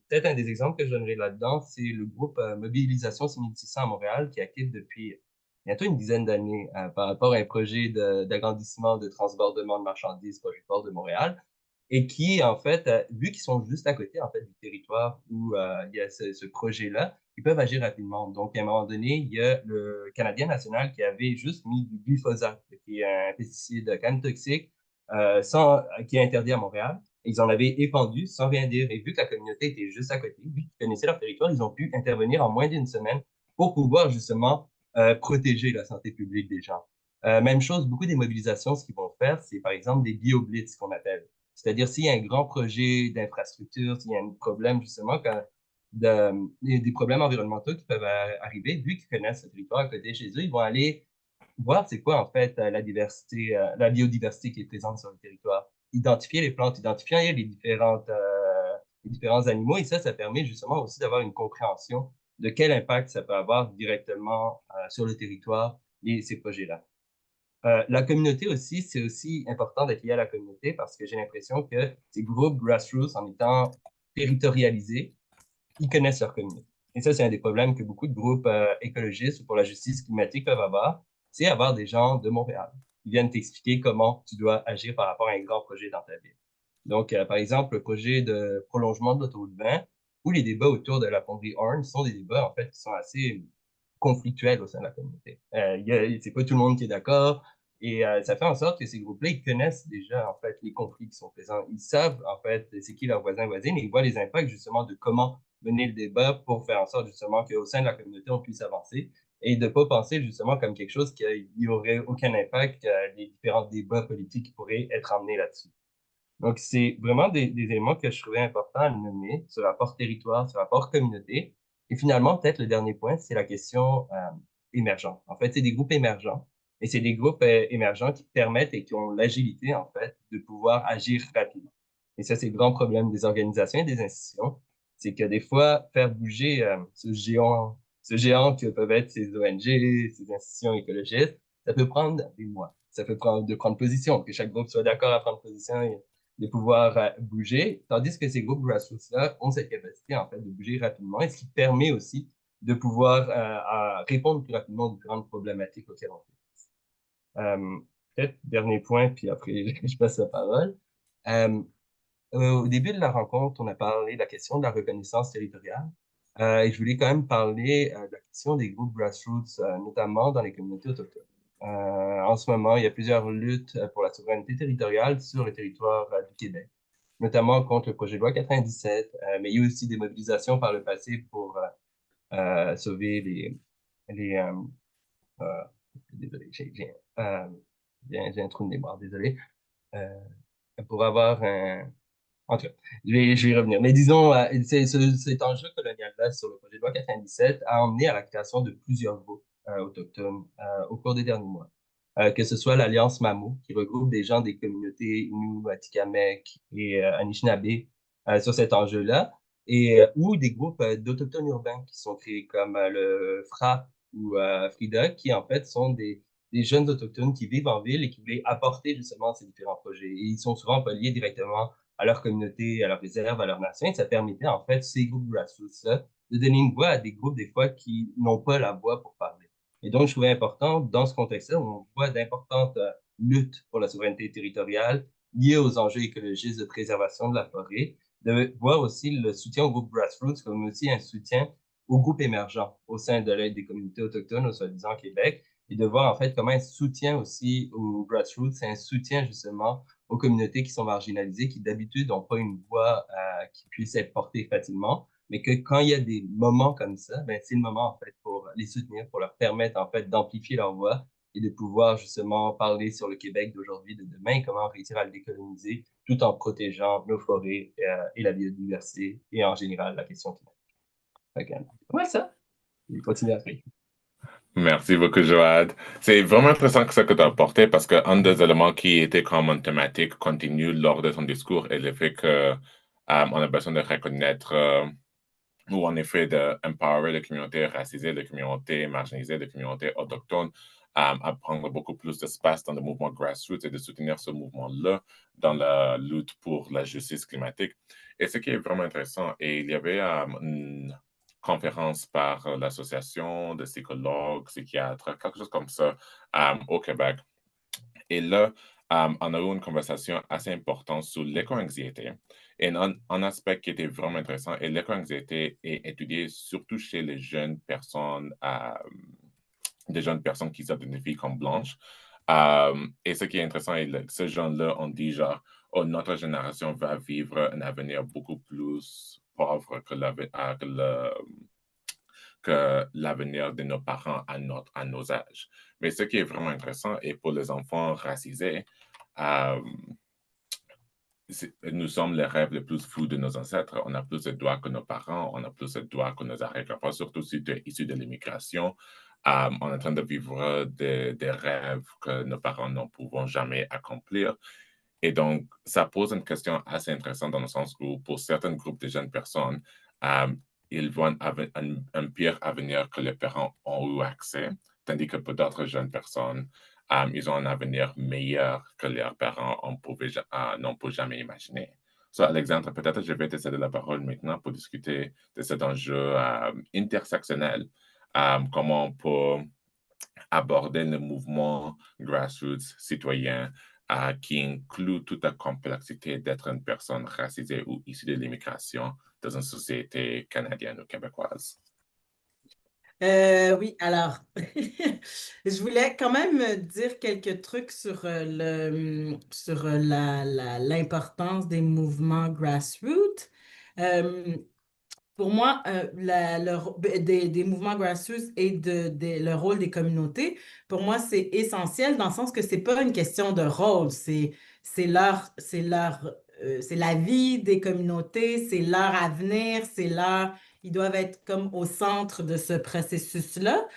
Peut-être un des exemples que je donnerai là-dedans, c'est le groupe Mobilisation 6600 à Montréal qui est actif depuis bientôt une dizaine d'années par rapport à un projet d'agrandissement de transbordement de marchandises pour le port de Montréal et qui, en fait, vu qu'ils sont juste à côté, en fait, du territoire où il y a ce projet-là, ils peuvent agir rapidement. Donc, à un moment donné, il y a le Canadien national qui avait juste mis du glyphosate, qui est un pesticide quand même toxique, qui est interdit à Montréal. Ils en avaient épandu sans rien dire. Et vu que la communauté était juste à côté, vu qu'ils connaissaient leur territoire, ils ont pu intervenir en moins d'une semaine pour pouvoir justement protéger la santé publique des gens. Même chose, beaucoup des mobilisations, ce qu'ils vont faire, c'est par exemple des bioblitz qu'on appelle. C'est-à-dire s'il y a un grand projet d'infrastructure, s'il y a un problème justement, des problèmes environnementaux qui peuvent arriver, vu qu'ils connaissent le territoire à côté de chez eux, ils vont aller voir c'est quoi en fait la biodiversité qui est présente sur le territoire. Identifier les plantes, identifier les différents animaux, et ça permet justement aussi d'avoir une compréhension de quel impact ça peut avoir directement sur le territoire et ces projets-là. La communauté aussi, c'est aussi important d'être lié à la communauté parce que j'ai l'impression que ces groupes grassroots, en étant territorialisés, ils connaissent leur communauté. Et ça, c'est un des problèmes que beaucoup de groupes écologistes ou pour la justice climatique peuvent avoir, c'est avoir des gens de Montréal, qui viennent t'expliquer comment tu dois agir par rapport à un grand projet dans ta ville. Donc, par exemple, le projet de prolongement de l'autoroute 20 ou les débats autour de la fonderie Horn sont des débats, en fait, qui sont assez conflictuels au sein de la communauté. C'est pas tout le monde qui est d'accord et ça fait en sorte que ces groupes-là, ils connaissent déjà, en fait, les conflits qui sont présents. Ils savent, en fait, c'est qui leurs voisins, voisines, et ils voient les impacts, justement, de comment mener le débat pour faire en sorte, justement, qu'au sein de la communauté, on puisse avancer et de ne pas penser, justement, comme quelque chose qui n'y aurait aucun impact, les différents débats politiques qui pourraient être amenés là-dessus. Donc, c'est vraiment des éléments que je trouvais importants à nommer, ce rapport territoire, ce rapport communauté. Et finalement, peut-être le dernier point, c'est la question émergente. En fait, c'est des groupes émergents. Et c'est des groupes émergents qui permettent et qui ont l'agilité, en fait, de pouvoir agir rapidement. Et ça, c'est le grand problème des organisations et des institutions. C'est que des fois, faire bouger ce géant que peuvent être ces ONG, ces institutions écologistes, ça peut prendre des mois. Ça peut prendre de prendre position, que chaque groupe soit d'accord à prendre position et de pouvoir bouger, tandis que ces groupes grassroots-là ont cette capacité, en fait, de bouger rapidement, et ce qui permet aussi de pouvoir répondre plus rapidement aux différentes problématiques auxquelles on fait. Peut-être dernier point, puis après, je passe la parole. Au début de la rencontre, on a parlé de la question de la reconnaissance territoriale, et je voulais quand même parler de la question des groupes grassroots, notamment dans les communautés autochtones. En ce moment, il y a plusieurs luttes pour la souveraineté territoriale sur le territoire du Québec, notamment contre le projet de loi 97, mais il y a aussi des mobilisations par le passé pour sauver les désolé, j'ai un trou de mémoire, désolé, euh, pour avoir un... En tout cas, je vais y revenir. Mais disons, cet enjeu colonial-là sur le projet de loi 97 a emmené à la création de plusieurs groupes autochtones au cours des derniers mois. Que ce soit l'Alliance Mamo, qui regroupe des gens des communautés Innu, Atikamekw et Anishinaabe sur cet enjeu-là, et ou des groupes d'Autochtones urbains qui sont créés comme le FRAP ou FRIDA, qui en fait sont des jeunes autochtones qui vivent en ville et qui voulaient apporter justement ces différents projets. Et ils sont souvent pas liés directement à leur communauté, à leur réserve, à leur nation. Et ça permettait en fait ces groupes grassroots-là de donner une voix à des groupes des fois qui n'ont pas la voix pour parler. Et donc, je trouvais important, dans ce contexte-là, où on voit d'importantes luttes pour la souveraineté territoriale liées aux enjeux écologistes de préservation de la forêt, de voir aussi le soutien au groupe grassroots comme aussi un soutien aux groupes émergents au sein de l'aide des communautés autochtones, au soi-disant Québec, et de voir en fait comment un soutien aussi aux grassroots, c'est un soutien justement aux communautés qui sont marginalisées, qui d'habitude n'ont pas une voix qui puisse être portée facilement, mais que quand il y a des moments comme ça, ben, c'est le moment en fait pour les soutenir, pour leur permettre en fait d'amplifier leur voix et de pouvoir justement parler sur le Québec d'aujourd'hui, de demain, comment réussir à le décoloniser tout en protégeant nos forêts et la biodiversité et en général la question climatique. Ouais, ça. Je vais continuer après. Merci beaucoup, Joad. C'est vraiment intéressant que ce que tu as apporté parce qu'un des éléments qui était comme une thématique continue lors de ton discours est le fait que on a besoin de reconnaître ou en effet d'empower les communautés racisées, les communautés marginalisées, les communautés autochtones à prendre beaucoup plus d'espace dans le mouvement grassroots et de soutenir ce mouvement-là dans la lutte pour la justice climatique. Et ce qui est vraiment intéressant, et il y avait une conférence par l'association de psychologues, psychiatres, quelque chose comme ça au Québec. Et là, on a eu une conversation assez importante sur l'éco-anxiété. Et un aspect qui était vraiment intéressant, et l'éco-anxiété est étudié surtout chez les jeunes personnes, des jeunes personnes qui s'identifient comme blanches. Et ce qui est intéressant, ces gens-là ont dit genre, oh, notre génération va vivre un avenir beaucoup plus pauvre que l'avenir de nos parents à nos âges. Mais ce qui est vraiment intéressant, et pour les enfants racisés, nous sommes les rêves les plus fous de nos ancêtres. On a plus de droits que nos parents, on a plus de droits que nos arrière-grands-parents, surtout si tu es issu de l'immigration. On est en train de vivre des rêves que nos parents ne pourront jamais accomplir. Et donc, ça pose une question assez intéressante dans le sens où, pour certains groupes de jeunes personnes, ils voient un pire avenir que les parents ont eu accès, tandis que pour d'autres jeunes personnes, ils ont un avenir meilleur que leurs parents n'ont pu jamais imaginer. So, Alexandre, peut-être je vais te céder la parole maintenant pour discuter de cet enjeu intersectionnel, comment on peut aborder le mouvement grassroots citoyen qui inclut toute la complexité d'être une personne racisée ou issue de l'immigration dans une société canadienne ou québécoise? Oui, alors, je voulais quand même dire quelques trucs sur l'importance des mouvements grassroots. Pour moi, des mouvements grassroots et le rôle des communautés, pour moi, c'est essentiel dans le sens que c'est pas une question de rôle, c'est la vie des communautés, c'est leur avenir, ils doivent être comme au centre de ce processus-là.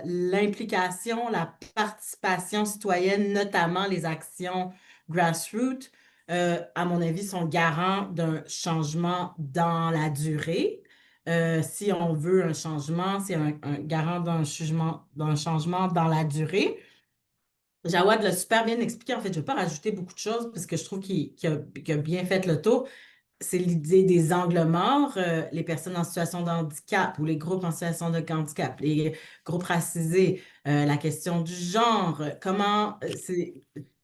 L'implication, la participation citoyenne, notamment les actions grassroots, à mon avis, sont garants d'un changement dans la durée. Si on veut un changement, c'est un garant d'un changement dans la durée. Jawad l'a super bien expliqué. En fait, je ne vais pas rajouter beaucoup de choses parce que je trouve qu'il a bien fait le tour. C'est l'idée des angles morts, les personnes en situation de handicap ou les groupes en situation de handicap, les groupes racisés, la question du genre,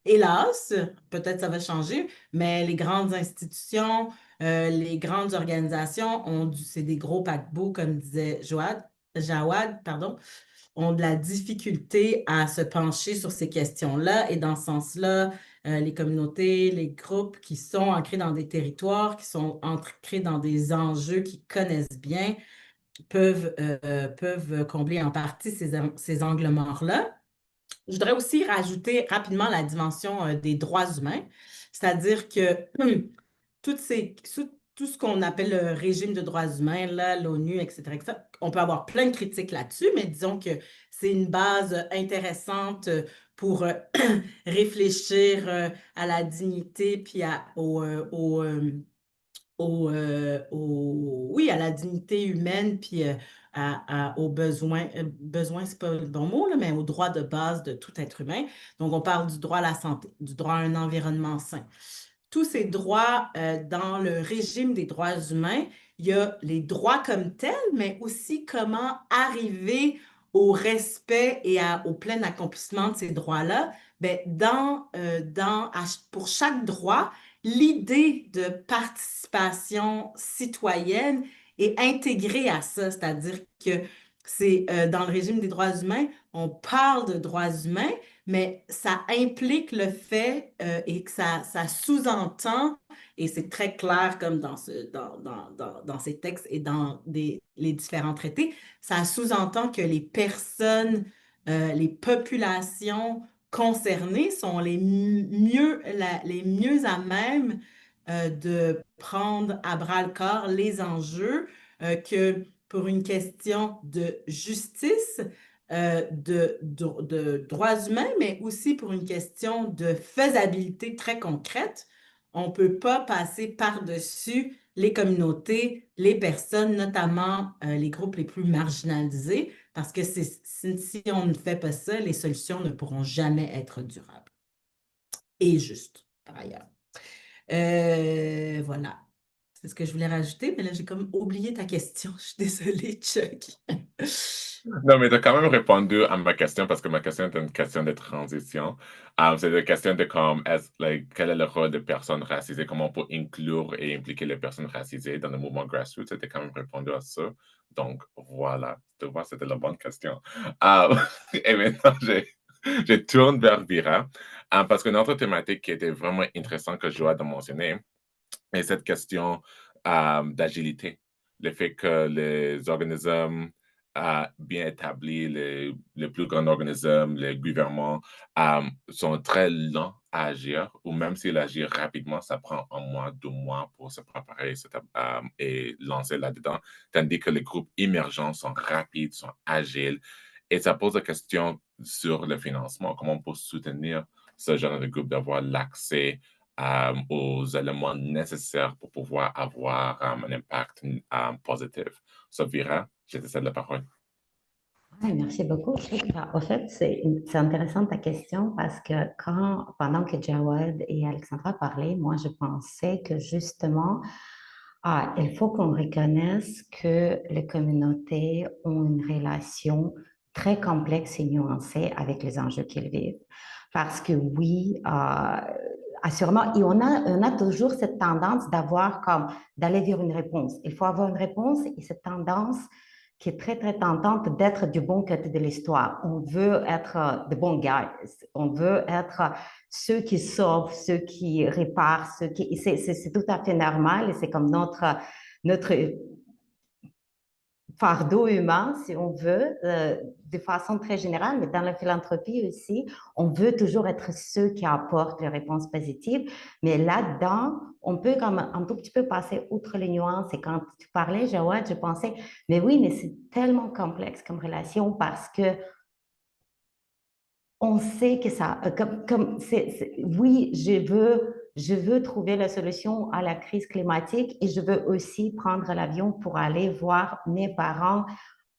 hélas, peut-être ça va changer, mais les grandes institutions, les grandes organisations c'est des gros paquebots, comme disait Jawad, pardon, ont de la difficulté à se pencher sur ces questions-là. Et dans ce sens-là, les communautés, les groupes qui sont ancrés dans des territoires, qui sont ancrés dans des enjeux qu'ils connaissent bien, peuvent combler en partie ces angles morts-là. Je voudrais aussi rajouter rapidement la dimension des droits humains, c'est-à-dire que tout ce qu'on appelle le régime de droits humains, l'ONU, etc., on peut avoir plein de critiques là-dessus, mais disons que c'est une base intéressante pour réfléchir à la dignité puis oui, à la dignité humaine puis aux besoins, c'est pas le bon mot, là, mais aux droits de base de tout être humain. Donc, on parle du droit à la santé, du droit à un environnement sain. Tous ces droits dans le régime des droits humains, il y a les droits comme tels, mais aussi comment arriver au respect et au plein accomplissement de ces droits-là. Ben, pour chaque droit, l'idée de participation citoyenne est intégrée à ça, c'est-à-dire que c'est dans le régime des droits humains, on parle de droits humains, mais ça implique le fait et que ça sous-entend, et c'est très clair comme dans ces textes et dans les différents traités, ça sous-entend que les personnes, les populations concernées sont les mieux à même de prendre à bras-le-corps les enjeux que pour une question de justice, de droits humains, mais aussi pour une question de faisabilité très concrète. On ne peut pas passer par-dessus les communautés, les personnes, notamment les groupes les plus marginalisés, parce que si on ne fait pas ça, les solutions ne pourront jamais être durables et justes, par ailleurs. Voilà. C'est ce que je voulais rajouter, mais là, j'ai comme oublié ta question. Je suis désolée, Chuck. Non, mais tu as quand même répondu à ma question parce que ma question est une question de transition. C'est une question de quel est le rôle des personnes racisées, comment on peut inclure et impliquer les personnes racisées dans le mouvement grassroots. Tu as quand même répondu à ça. Donc, voilà. Tu vois, c'était la bonne question. Et maintenant, je tourne vers Vira parce que notre thématique qui était vraiment intéressante que je dois mentionner est cette question d'agilité. Le fait que les organismes bien établis, les plus grands organismes, les gouvernements sont très lents à agir, ou même s'ils agissent rapidement, ça prend 1 mois, 2 mois pour se préparer et lancer là-dedans, tandis que les groupes émergents sont rapides, sont agiles, et ça pose la question sur le financement, comment on peut soutenir ce genre de groupe d'avoir l'accès aux éléments nécessaires pour pouvoir avoir un impact positif. Vira, je te cède la parole. Oui, merci beaucoup. Au fait, c'est intéressant ta question parce que pendant que Jawad et Alexandra parlaient, moi, je pensais que justement, Il faut qu'on reconnaisse que les communautés ont une relation très complexe et nuancée avec les enjeux qu'ils vivent. Parce que oui, assurément, et on a toujours cette tendance d'aller vers une réponse. Il faut avoir une réponse et cette tendance qui est très, très tentante d'être du bon côté de l'histoire. On veut être the bon guys. On veut être ceux qui sauvent, ceux qui réparent, c'est tout à fait normal et c'est comme notre fardeau humain, si on veut, de façon très générale, mais dans la philanthropie aussi, on veut toujours être ceux qui apportent les réponses positives. Mais là-dedans, on peut comme un tout petit peu passer outre les nuances. Et quand tu parlais, Jawad, je pensais, mais oui, mais c'est tellement complexe comme relation parce que on sait que ça, oui, je veux trouver la solution à la crise climatique et je veux aussi prendre l'avion pour aller voir mes parents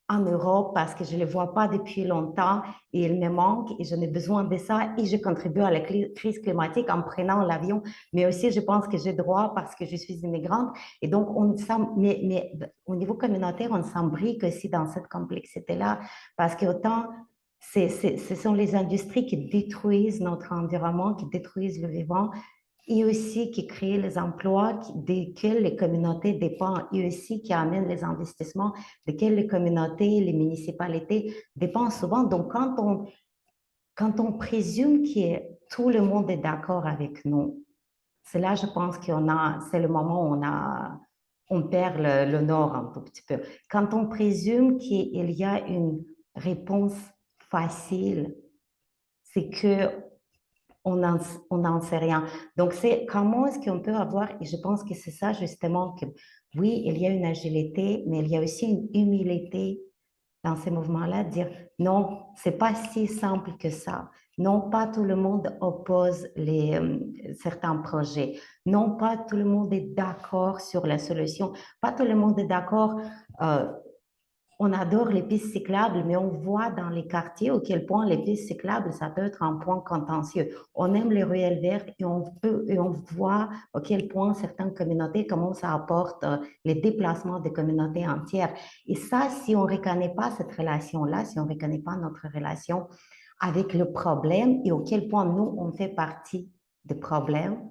en Europe parce que je ne les vois pas depuis longtemps et ils me manquent et j'en ai besoin de ça et je contribue à la crise climatique en prenant l'avion, mais aussi je pense que j'ai droit parce que je suis immigrante et donc mais au niveau communautaire, on s'embrique aussi dans cette complexité-là parce qu'autant ce sont les industries qui détruisent notre environnement, qui détruisent le vivant et aussi qui créent les emplois desquels les communautés dépendent et aussi qui amènent les investissements desquels les communautés, les municipalités dépendent souvent. Donc, quand on présume que tout le monde est d'accord avec nous, c'est là, je pense c'est le moment où on perd le nord un tout petit peu. Quand on présume qu'il y a une réponse facile, c'est que on n'en sait rien. Donc, c'est comment est-ce qu'on peut avoir, et je pense que c'est ça justement, que oui, il y a une agilité, mais il y a aussi une humilité dans ces mouvements-là, de dire non, c'est pas si simple que ça. Non, pas tout le monde oppose certains projets. Non, pas tout le monde est d'accord sur la solution. Pas tout le monde est d'accord. euh, on adore les pistes cyclables, mais on voit dans les quartiers à quel point les pistes cyclables, ça peut être un point contentieux. On aime les ruelles vertes et on voit à quel point certaines communautés, comment ça apporte les déplacements des communautés entières. Et ça, si on ne reconnaît pas cette relation-là, si on ne reconnaît pas notre relation avec le problème et à quel point nous, on fait partie du problème,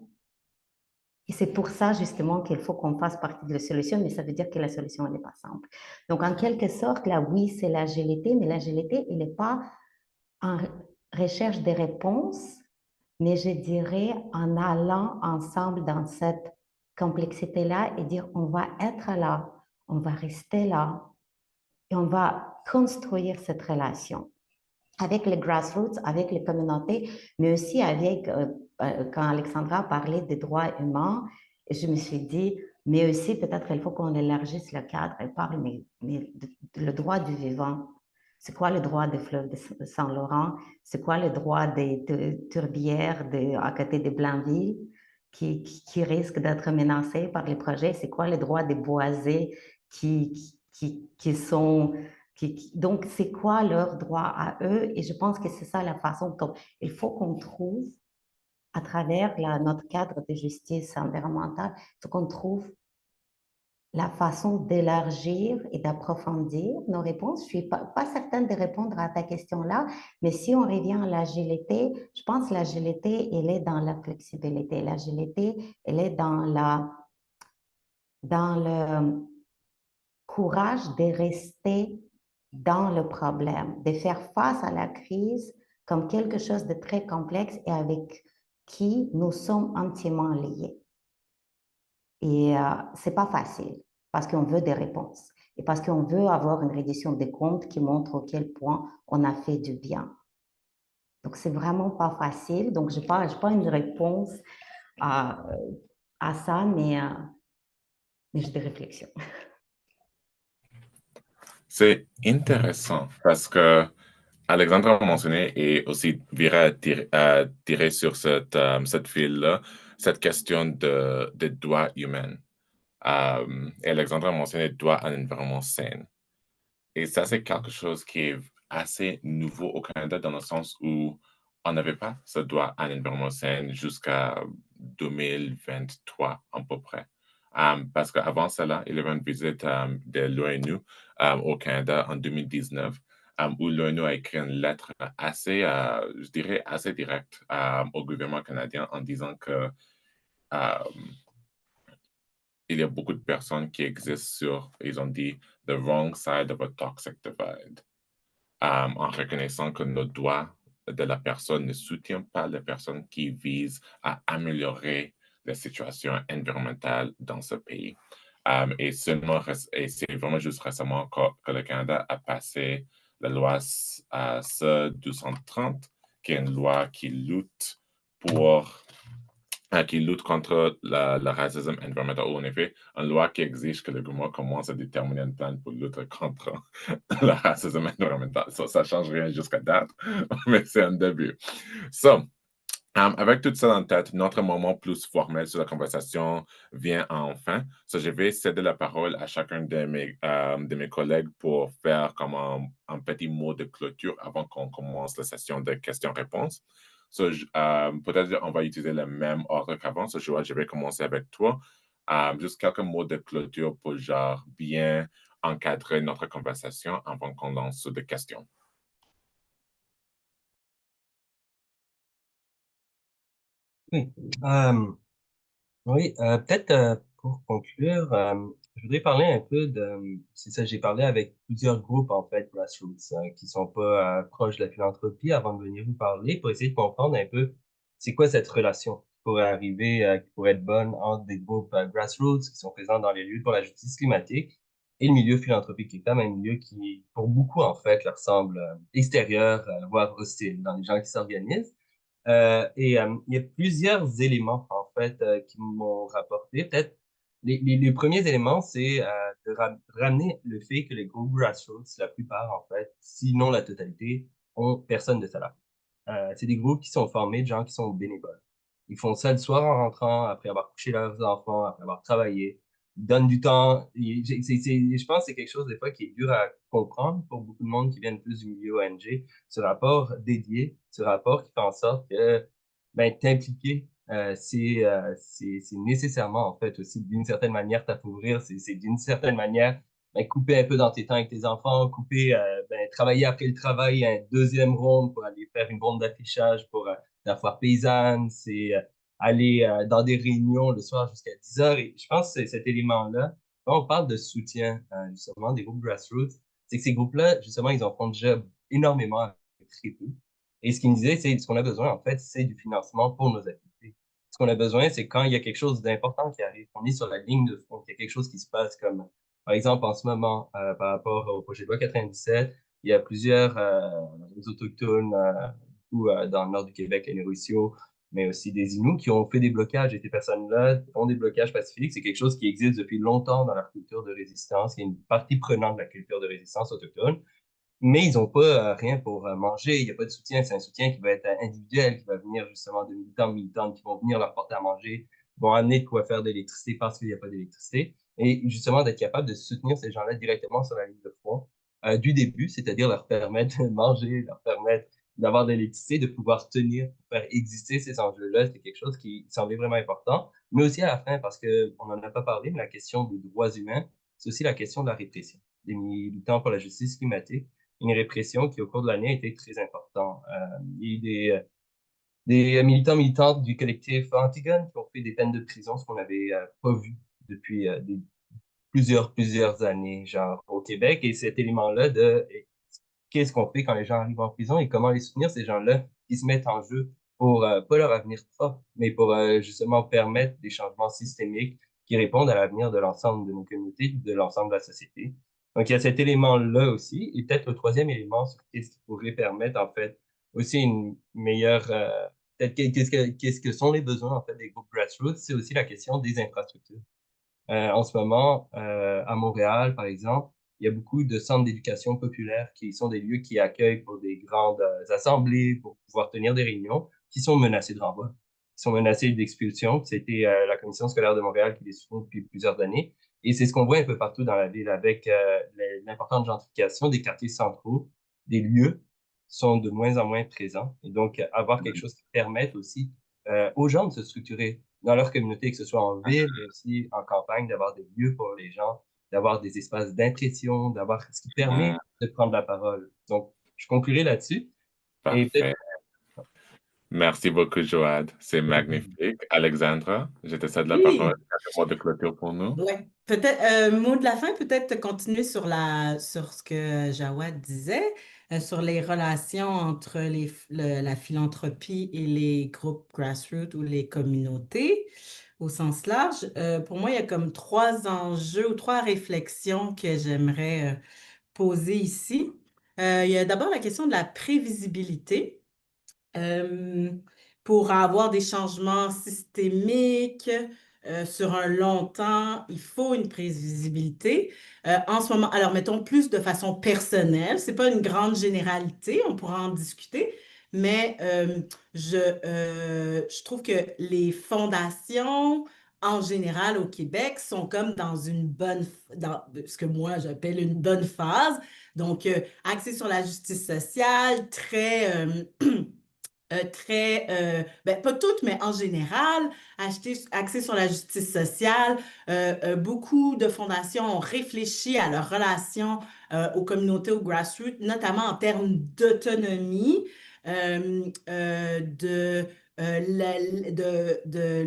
et c'est pour ça, justement, qu'il faut qu'on fasse partie de la solution, mais ça veut dire que la solution, elle n'est pas simple. Donc, en quelque sorte, là, oui, c'est l'agilité, mais l'agilité, elle n'est pas en recherche des réponses, mais je dirais en allant ensemble dans cette complexité-là et dire, on va être là, on va rester là, et on va construire cette relation avec les grassroots, avec les communautés, mais aussi avec, quand Alexandra parlait des droits humains, je me suis dit, mais aussi peut-être il faut qu'on élargisse le cadre. Elle parle, le droit du vivant. C'est quoi le droit des fleuves de Saint-Laurent? C'est quoi le droit des tourbières à côté de Blainville qui risquent d'être menacées par les projets? C'est quoi le droit des boisés qui sont donc, c'est quoi leur droit à eux? Et je pense que c'est ça la façon dont il faut qu'on trouve, à travers notre cadre de justice environnementale, il faut qu'on trouve la façon d'élargir et d'approfondir nos réponses. Je ne suis pas certaine de répondre à ta question-là, mais si on revient à l'agilité, je pense que l'agilité, elle est dans la flexibilité. L'agilité, elle est dans le courage de rester dans le problème, de faire face à la crise comme quelque chose de très complexe et avec qui nous sommes intimement liés. Et c'est pas facile parce qu'on veut des réponses et parce qu'on veut avoir une reddition des comptes qui montre à quel point on a fait du bien. Donc, c'est vraiment pas facile. Donc, je n'ai pas une réponse à ça, mais j'ai des réflexions. C'est intéressant parce que Alexandre a mentionné et aussi Vera a tiré sur cette file-là, cette question de droits humains. Et Alexandre a mentionné droit à un environnement sain. Et ça, c'est quelque chose qui est assez nouveau au Canada dans le sens où on n'avait pas ce droit à un environnement sain jusqu'à 2023 à peu près. Parce qu'avant cela, il y avait une visite de l'ONU au Canada en 2019, où l'ONU a écrit une lettre assez, je dirais, assez directe au gouvernement canadien en disant que euh, il y a beaucoup de personnes qui existent sur, ils ont dit, the wrong side of a toxic divide, en reconnaissant que nos droits de la personne ne soutiennent pas les personnes qui visent à améliorer la situation environnementale dans ce pays. Et c'est vraiment juste récemment que le Canada a passé la loi C-230, qui est une loi qui lutte contre le racisme environnemental, ou en effet, une loi qui exige que le gouvernement commence à déterminer un plan pour lutter contre le racisme environnemental. Ça ne change rien jusqu'à date, mais c'est un début. So, avec tout ça en tête, notre moment plus formel sur la conversation vient enfin. So, je vais céder la parole à chacun de mes collègues pour faire comme un petit mot de clôture avant qu'on commence la session de questions-réponses. So, peut-être on va utiliser le même ordre qu'avant. So, je vais commencer avec toi. Juste quelques mots de clôture pour genre bien encadrer notre conversation avant qu'on lance sur des questions. Oui, oui, peut-être pour conclure, je voudrais parler un peu c'est ça, j'ai parlé avec plusieurs groupes en fait, grassroots, qui sont pas proches de la philanthropie avant de venir vous parler pour essayer de comprendre un peu c'est quoi cette relation qui pourrait arriver, qui pourrait être bonne entre des groupes grassroots qui sont présents dans les lieux pour la justice climatique et le milieu philanthropique, qui est quand même un milieu qui, pour beaucoup en fait, leur semble extérieur, voire hostile dans les gens qui s'organisent. Il y a plusieurs éléments, en fait, qui m'ont rapporté. Peut-être les premiers éléments, c'est de ramener le fait que les groupes grassroots, la plupart, en fait, sinon la totalité, ont personne de salaire. C'est des groupes qui sont formés de gens qui sont bénévoles. Ils font ça le soir en rentrant, après avoir couché leurs enfants, après avoir travaillé. Ils donnent du temps. Je pense que c'est quelque chose, des fois, qui est dur à comprendre pour beaucoup de monde qui viennent plus du milieu ONG. Ce rapport dédié, ce rapport qui fait en sorte que ben, t'impliquer, c'est nécessairement, en fait, aussi, d'une certaine manière, t'appauvrir. C'est d'une certaine manière ben, couper un peu dans tes temps avec tes enfants, travailler après le travail, un deuxième ronde pour aller faire une ronde d'affichage pour la foire paysanne, c'est aller dans des réunions le soir jusqu'à 10 heures. Et je pense que c'est cet élément-là, quand on parle de soutien, justement, des groupes grassroots, c'est que ces groupes-là, justement, ils en font déjà énormément avec très peu. Et ce qu'ils me disaient, c'est ce qu'on a besoin, en fait, c'est du financement pour nos activités. Ce qu'on a besoin, c'est quand il y a quelque chose d'important qui arrive, on est sur la ligne de front, qu'il y a quelque chose qui se passe comme par exemple, en ce moment, par rapport au projet de loi 97, il y a plusieurs autochtones ou dans le nord du Québec, les Nourriciaux, mais aussi des Inuits qui ont fait des blocages. Et ces personnes-là font des blocages pacifiques. C'est quelque chose qui existe depuis longtemps dans leur culture de résistance. Il y a une partie prenante de la culture de résistance autochtone, mais ils n'ont pas rien pour manger. Il n'y a pas de soutien. C'est un soutien qui va être individuel, qui va venir justement de militantes qui vont venir leur porter à manger, vont amener de quoi faire de l'électricité parce qu'il n'y a pas d'électricité. Et justement, d'être capable de soutenir ces gens-là directement sur la ligne de front du début, c'est-à-dire leur permettre de manger, leur permettre d'avoir de l'électricité, de pouvoir tenir, faire exister ces enjeux-là, c'est quelque chose qui semblait vraiment important. Mais aussi à la fin, parce qu'on n'en a pas parlé, mais la question des droits humains, c'est aussi la question de la répression des militants pour la justice climatique, une répression qui, au cours de l'année, a été très importante. Il y a eu des militantes du collectif Antigone qui ont fait des peines de prison, ce qu'on n'avait pas vu depuis plusieurs années, genre au Québec. Et cet élément-là de qu'est-ce qu'on fait quand les gens arrivent en prison et comment les soutenir, ces gens-là qui se mettent en jeu pour pas leur avenir propre, mais pour justement permettre des changements systémiques qui répondent à l'avenir de l'ensemble de nos communautés, de l'ensemble de la société. Donc, il y a cet élément-là aussi. Et peut-être le troisième élément sur qu'est-ce qui pourrait permettre, en fait, aussi une meilleure, peut-être qu'est-ce que sont les besoins, en fait, des groupes grassroots, c'est aussi la question des infrastructures. En ce moment, à Montréal, par exemple, il y a beaucoup de centres d'éducation populaire qui sont des lieux qui accueillent pour des grandes assemblées, pour pouvoir tenir des réunions, qui sont menacés de renvoi, qui sont menacés d'expulsion. C'était la Commission scolaire de Montréal qui les soutient depuis plusieurs années. Et c'est ce qu'on voit un peu partout dans la ville avec l'importante gentrification des quartiers centraux, des lieux sont de moins en moins présents. Et donc, avoir quelque chose qui permette aussi aux gens de se structurer, dans leur communauté, que ce soit en ville, mais aussi en campagne, d'avoir des lieux pour les gens, d'avoir des espaces d'impression, d'avoir ce qui permet Mhm. de prendre la parole. Donc, je conclurai là-dessus. Et peut-être, Parfait. Merci beaucoup, Joad. C'est magnifique. Alexandra, je te cède la parole. Oui. Un mot de clôture pour nous. Ouais. Peut-être, mot de la fin, peut-être continuer sur sur ce que Jawad disait, sur les relations entre la philanthropie et les groupes grassroots ou les communautés au sens large. Pour moi, il y a comme trois enjeux ou trois réflexions que j'aimerais poser ici. Il y a d'abord la question de la prévisibilité. Euh, pour avoir des changements systémiques sur un long temps, il faut une prévisibilité. En ce moment, alors mettons plus de façon personnelle, c'est pas une grande généralité, on pourra en discuter, mais je trouve que les fondations en général au Québec sont comme dans dans ce que moi j'appelle une bonne phase. Donc, axé sur la justice sociale, ben, pas toutes, mais en général, axées sur la justice sociale. Beaucoup de fondations ont réfléchi à leur relation aux communautés, aux grassroots, notamment en termes d'autonomie, de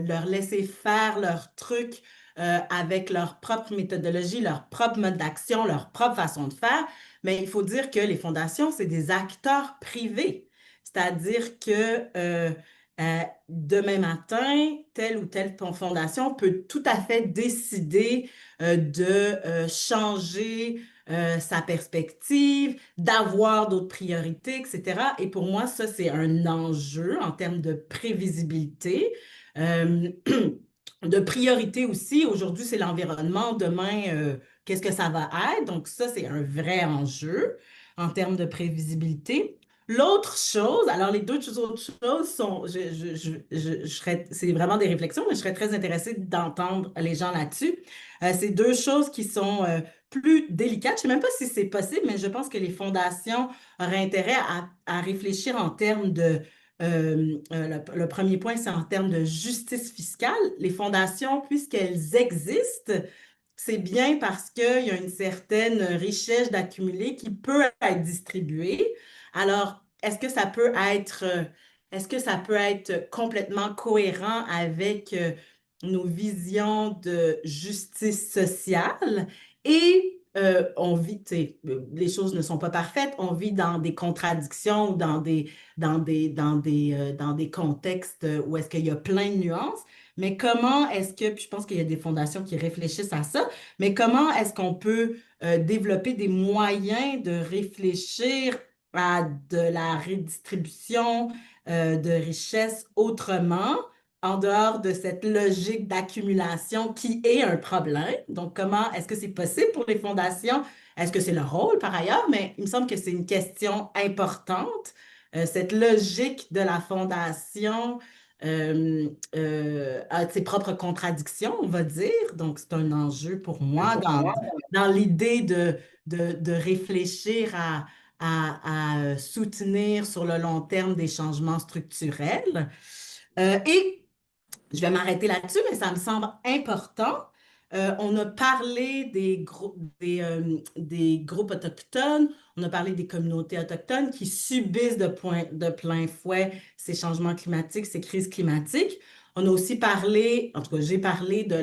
leur laisser faire leurs trucs avec leur propre méthodologie, leur propre mode d'action, leur propre façon de faire. Mais il faut dire que les fondations, c'est des acteurs privés. C'est-à-dire que demain matin, telle ou telle fondation peut tout à fait décider de changer sa perspective, d'avoir d'autres priorités, etc. Et pour moi, ça, c'est un enjeu en termes de prévisibilité. Euh, de priorité aussi. Aujourd'hui, c'est l'environnement. Demain, qu'est-ce que ça va être? Donc, ça, c'est un vrai enjeu en termes de prévisibilité. L'autre chose, alors les deux autres choses sont, c'est vraiment des réflexions, mais je serais très intéressée d'entendre les gens là-dessus. C'est deux choses qui sont plus délicates. Je ne sais même pas si c'est possible, mais je pense que les fondations auraient intérêt à réfléchir en termes le premier point, c'est en termes de justice fiscale. Les fondations, puisqu'elles existent, c'est bien parce qu'il y a une certaine richesse d'accumuler qui peut être distribuée. Alors, est-ce que ça peut être complètement cohérent avec nos visions de justice sociale? Et on vit, tu sais, les choses ne sont pas parfaites, on vit dans des contradictions ou dans des contextes où est-ce qu'il y a plein de nuances. Mais comment est-ce que, puis je pense qu'il y a des fondations qui réfléchissent à ça, mais comment est-ce qu'on peut développer des moyens de réfléchir à de la redistribution de richesses autrement, en dehors de cette logique d'accumulation qui est un problème? Donc, comment est-ce que c'est possible pour les fondations? Est-ce que c'est leur rôle par ailleurs? Mais il me semble que c'est une question importante. Cette logique de la fondation a ses propres contradictions, on va dire. Donc, c'est un enjeu pour moi dans l'idée de réfléchir à soutenir sur le long terme des changements structurels. Et je vais m'arrêter là-dessus, mais ça me semble important. On a parlé des groupes autochtones, on a parlé des communautés autochtones qui subissent de plein fouet ces changements climatiques, ces crises climatiques. On a aussi parlé, en tout cas, j'ai parlé de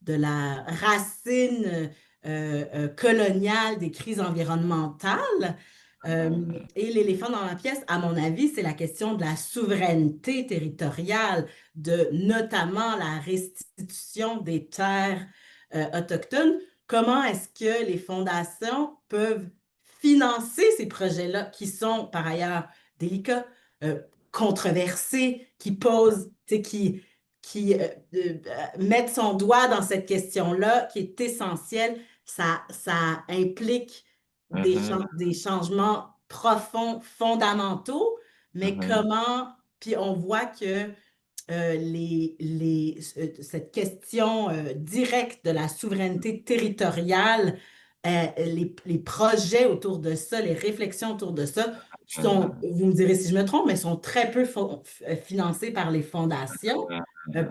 la racine coloniale des crises environnementales. Et l'éléphant dans la pièce, à mon avis, c'est la question de la souveraineté territoriale, de notamment la restitution des terres autochtones. Comment est-ce que les fondations peuvent financer ces projets-là qui sont par ailleurs délicats, controversés, qui posent, tu sais, qui mettent son doigt dans cette question-là qui est essentielle. Ça implique Mhm. des changements profonds, fondamentaux, mais Mhm. puis on voit que cette question directe de la souveraineté territoriale les projets autour de ça, les réflexions autour de ça sont, vous me direz si je me trompe, mais sont très peu financés par les fondations.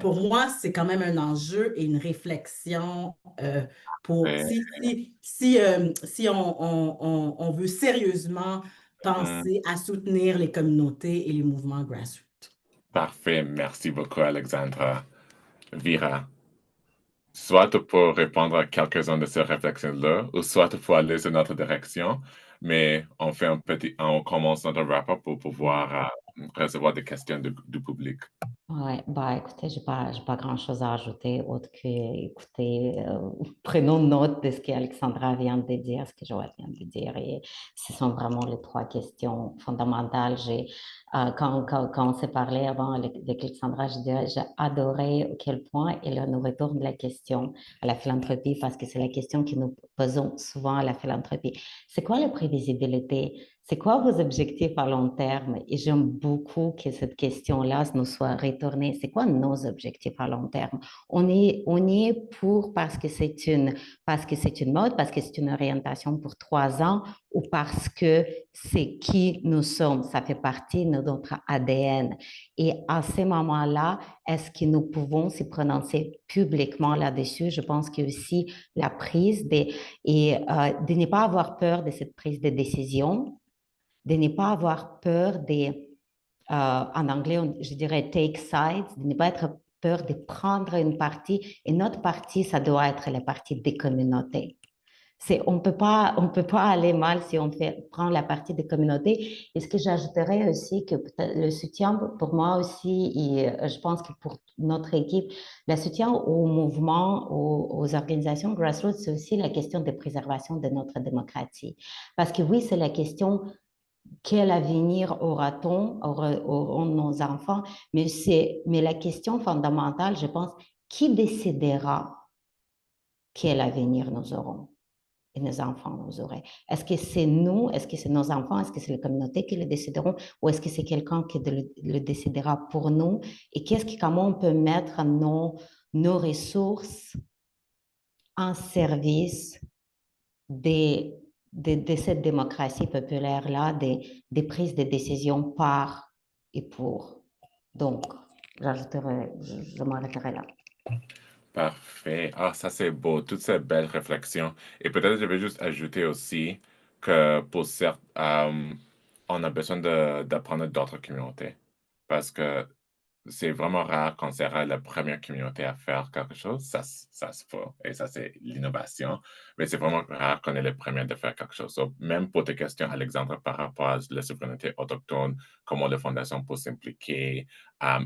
Pour moi, c'est quand même un enjeu et une réflexion pour si on veut sérieusement penser à soutenir les communautés et les mouvements grassroots. Parfait. Merci beaucoup, Alexandra. Vira, soit tu peux répondre à quelques-unes de ces réflexions-là, ou soit tu peux aller sur notre direction, mais on commence notre wrap-up pour pouvoir recevoir des questions du public. Ouais, bah écoutez, j'ai pas grand-chose à ajouter autre que, écoutez, prenons note de ce qu'Alexandra vient de dire, ce que Joël vient de dire, et ce sont vraiment les trois questions fondamentales. Quand on s'est parlé avant avec Alexandra, j'ai adoré à quel point elle nous retourne la question à la philanthropie, parce que c'est la question que nous posons souvent à la philanthropie. C'est quoi la prévisibilité? C'est quoi vos objectifs à long terme? Et j'aime beaucoup que cette question-là nous soit retournée. C'est quoi nos objectifs à long terme? On y est pour parce que c'est une mode, parce que c'est une orientation pour 3 ans ou parce que c'est qui nous sommes. Ça fait partie de notre ADN. Et à ce moment-là, est-ce que nous pouvons se prononcer publiquement là-dessus? Je pense que aussi la prise de ne pas avoir peur de cette prise de décision, de ne pas avoir peur en anglais, je dirais take sides, de ne pas être peur de prendre une partie. Et notre partie, ça doit être la partie des communautés. On peut pas aller mal si on prend la partie des communautés. Et ce que j'ajouterais aussi, que le soutien pour moi aussi, et je pense que pour notre équipe, le soutien au mouvement, aux organisations grassroots, c'est aussi la question de préservation de notre démocratie. Parce que oui, c'est la question quel avenir auront nos enfants, mais la question fondamentale, je pense, qui décidera quel avenir nous aurons et nos enfants nous auraient? Est-ce que c'est nous, est-ce que c'est nos enfants, est-ce que c'est les communautés qui le décideront, ou est-ce que c'est quelqu'un qui le décidera pour nous? Et comment on peut mettre nos ressources en service de cette démocratie populaire-là, des prises de décision par et pour. Donc, je m'arrêterai là. Parfait. Ah, ça c'est beau, toutes ces belles réflexions. Et peut-être je vais juste ajouter aussi que pour certains, on a besoin d'apprendre d'autres communautés. Parce que c'est vraiment rare qu'on sera la première communauté à faire quelque chose. Ça se fait. Et ça, c'est l'innovation. Mais c'est vraiment rare qu'on est les premiers de faire quelque chose. Donc, même pour tes questions, Alexandre, par rapport à la souveraineté autochtone, comment les fondations peuvent s'impliquer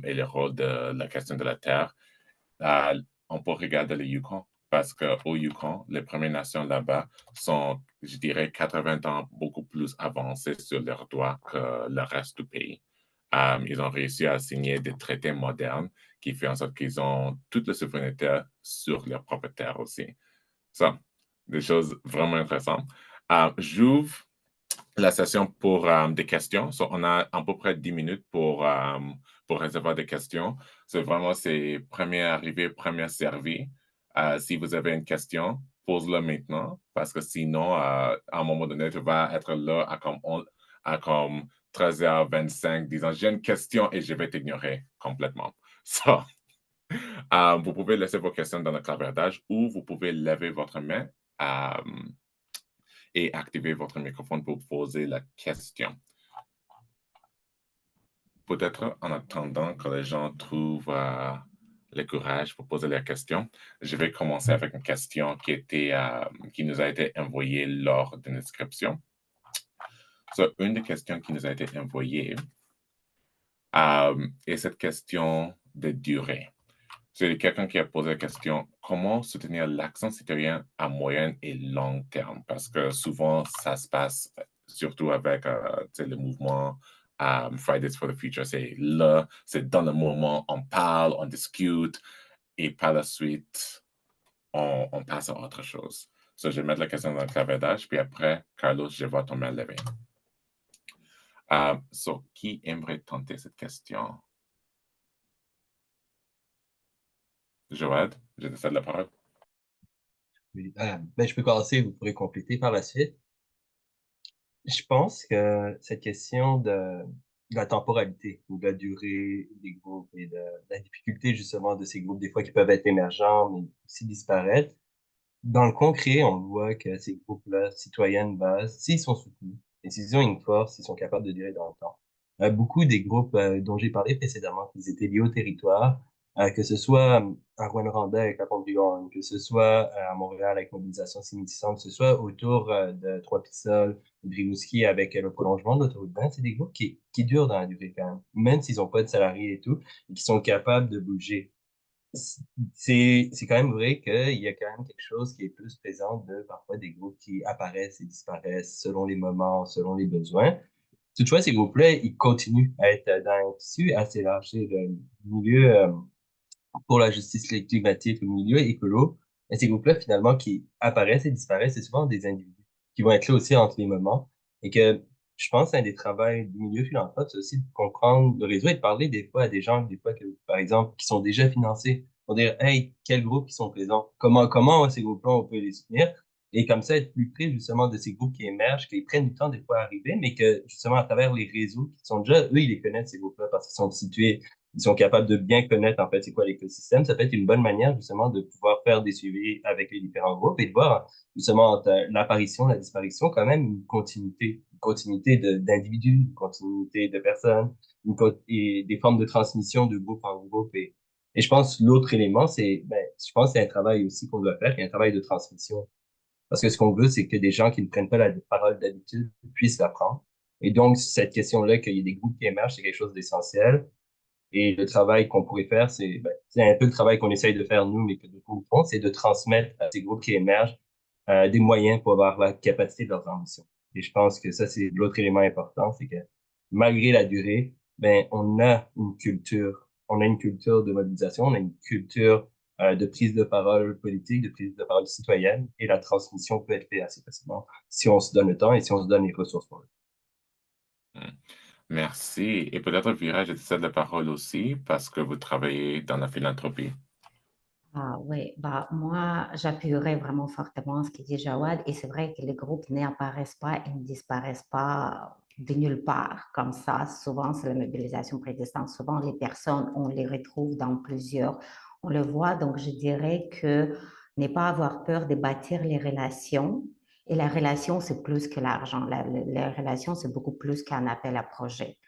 et le rôle de la question de la terre, on peut regarder le Yukon. Parce qu'au Yukon, les Premières Nations là-bas sont, je dirais, 80 ans beaucoup plus avancées sur leurs droits que le reste du pays. Ils ont réussi à signer des traités modernes qui font en sorte qu'ils ont toute la souveraineté sur leur propre terre aussi. Ça, des choses vraiment intéressantes. J'ouvre la session pour des questions. On a à peu près 10 minutes pour recevoir des questions. C'est vraiment premier arrivé, premier servi. Si vous avez une question, pose-la maintenant, parce que sinon, à un moment donné, tu vas être là à comme 13h25, disant j'ai une question et je vais t'ignorer complètement. So, vous pouvez laisser vos questions dans le clavardage ou vous pouvez lever votre main et activer votre microphone pour poser la question. Peut-être en attendant que les gens trouvent le courage pour poser la question, je vais commencer avec une question qui nous a été envoyée lors de l'inscription. Une des questions qui nous a été envoyée est cette question de durée. C'est quelqu'un qui a posé la question, comment soutenir l'action citoyen à moyen et long terme? Parce que souvent, ça se passe surtout avec le mouvement Fridays for the Future. C'est là, c'est dans le moment, on parle, on discute, et par la suite, on passe à autre chose. Je vais mettre la question dans le clavardage, puis après, Carlos, je vois ton main levée. Qui aimerait tenter cette question? Joël, je te cède la parole. Oui. Ben, je peux commencer, vous pourrez compléter par la suite. Je pense que cette question de la temporalité ou de la durée des groupes et de la difficulté justement de ces groupes, des fois qui peuvent être émergents, mais aussi disparaître, dans le concret, on voit que ces groupes-là, citoyens de base, s'ils sont soutenus et s'ils ont une force, ils sont capables de durer dans le temps. Beaucoup des groupes dont j'ai parlé précédemment, qui étaient liés au territoire, que ce soit à Rwanda avec la Pompe-du-Gaon, que ce soit à Montréal avec Mobilisation 6600, que ce soit autour de Trois-Pistoles, de Rimouski avec le prolongement de l'autoroute 20, c'est des groupes qui durent dans la durée quand même s'ils n'ont pas de salariés et tout, et qui sont capables de bouger. C'est quand même vrai qu'il y a quand même quelque chose qui est plus présent de parfois des groupes qui apparaissent et disparaissent selon les moments, selon les besoins. Toutefois, ces groupes-là, ils continuent à être dans un tissu assez large. C'est le milieu pour la justice climatique, le milieu écolo. Et ces groupes-là, finalement, qui apparaissent et disparaissent, c'est souvent des individus qui vont être là aussi entre les moments. Et que je pense un des travaux du milieu philanthrope, c'est aussi de comprendre le réseau et de parler des fois à des gens, des fois, que, par exemple, qui sont déjà financés, pour dire, hey, quels groupes qui sont présents? Comment ces groupes-là, on peut les soutenir? Et comme ça, être plus près, justement, de ces groupes qui émergent, qui prennent du temps, des fois, à arriver, mais que, justement, à travers les réseaux qui sont déjà, eux, ils les connaissent, ces groupes-là, parce qu'ils sont situés, ils sont capables de bien connaître, en fait, c'est quoi l'écosystème. Ça peut être une bonne manière, justement, de pouvoir faire des suivis avec les différents groupes et de voir, justement, entre l'apparition, la disparition, quand même, une continuité d'individus, une continuité de personnes, et des formes de transmission de groupe en groupe. Et je pense l'autre élément, c'est, ben, je pense que c'est un travail aussi qu'on doit faire, il y a un travail de transmission. Parce que ce qu'on veut, c'est que des gens qui ne prennent pas la parole d'habitude puissent la prendre. Et donc, cette question-là, qu'il y ait des groupes qui émergent, c'est quelque chose d'essentiel. Et le travail qu'on pourrait faire, c'est un peu le travail qu'on essaye de faire nous, mais que d'autres groupes font, c'est de transmettre à ces groupes qui émergent des moyens pour avoir la capacité de leurs ambitions. Et je pense que ça, c'est l'autre élément important, c'est que malgré la durée, ben, on a une culture de mobilisation, on a une culture de prise de parole politique, de prise de parole citoyenne, et la transmission peut être faite assez facilement si on se donne le temps et si on se donne les ressources pour le Hmm. Merci. Et peut-être, Vira, je te cède la parole aussi parce que vous travaillez dans la philanthropie. Ah oui, bah, moi, j'appuierais vraiment fortement ce qu'il dit Jawad. Et c'est vrai que les groupes n'apparaissent pas et ne disparaissent pas de nulle part comme ça. Souvent, c'est la mobilisation préexistante. Souvent, les personnes, on les retrouve dans plusieurs. On le voit, donc je dirais que ne pas avoir peur de bâtir les relations. Et la relation, c'est plus que l'argent. La relation, c'est beaucoup plus qu'un appel à projet.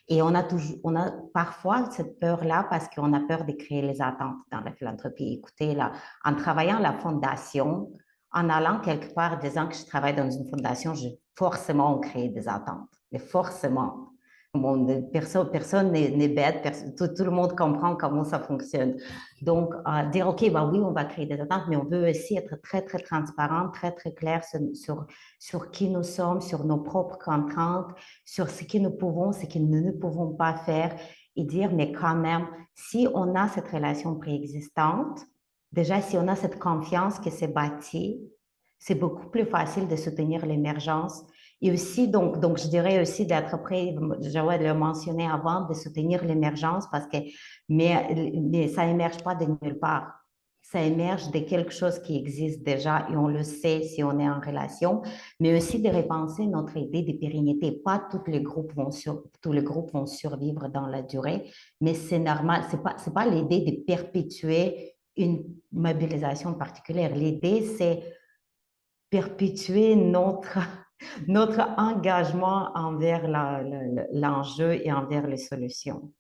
Et on a parfois cette peur-là parce qu'on a peur de créer les attentes dans la philanthropie. Écoutez, là, en travaillant la fondation, en allant quelque part, disant que je travaille dans une fondation, je forcément créer des attentes. Mais forcément. Bon, personne n'est bête, tout le monde comprend comment ça fonctionne. Donc, dire, OK, bah oui, on va créer des attentes, mais on veut aussi être très, très transparent, très, très clair sur qui nous sommes, sur nos propres contraintes, sur ce que nous pouvons, ce que nous ne pouvons pas faire et dire, mais quand même, si on a cette relation préexistante, déjà, si on a cette confiance qui s'est bâtie, c'est beaucoup plus facile de soutenir l'émergence. Et aussi, donc je dirais aussi d'être prêt, Jawad l'a mentionné avant, de soutenir l'émergence parce que, mais ça émerge pas de nulle part. Ça émerge de quelque chose qui existe déjà et on le sait si on est en relation, mais aussi de repenser notre idée de pérennité. Pas tous les groupes vont survivre dans la durée, mais c'est normal. C'est pas l'idée de perpétuer une mobilisation particulière. L'idée, c'est perpétuer notre engagement envers l'enjeu et envers les solutions.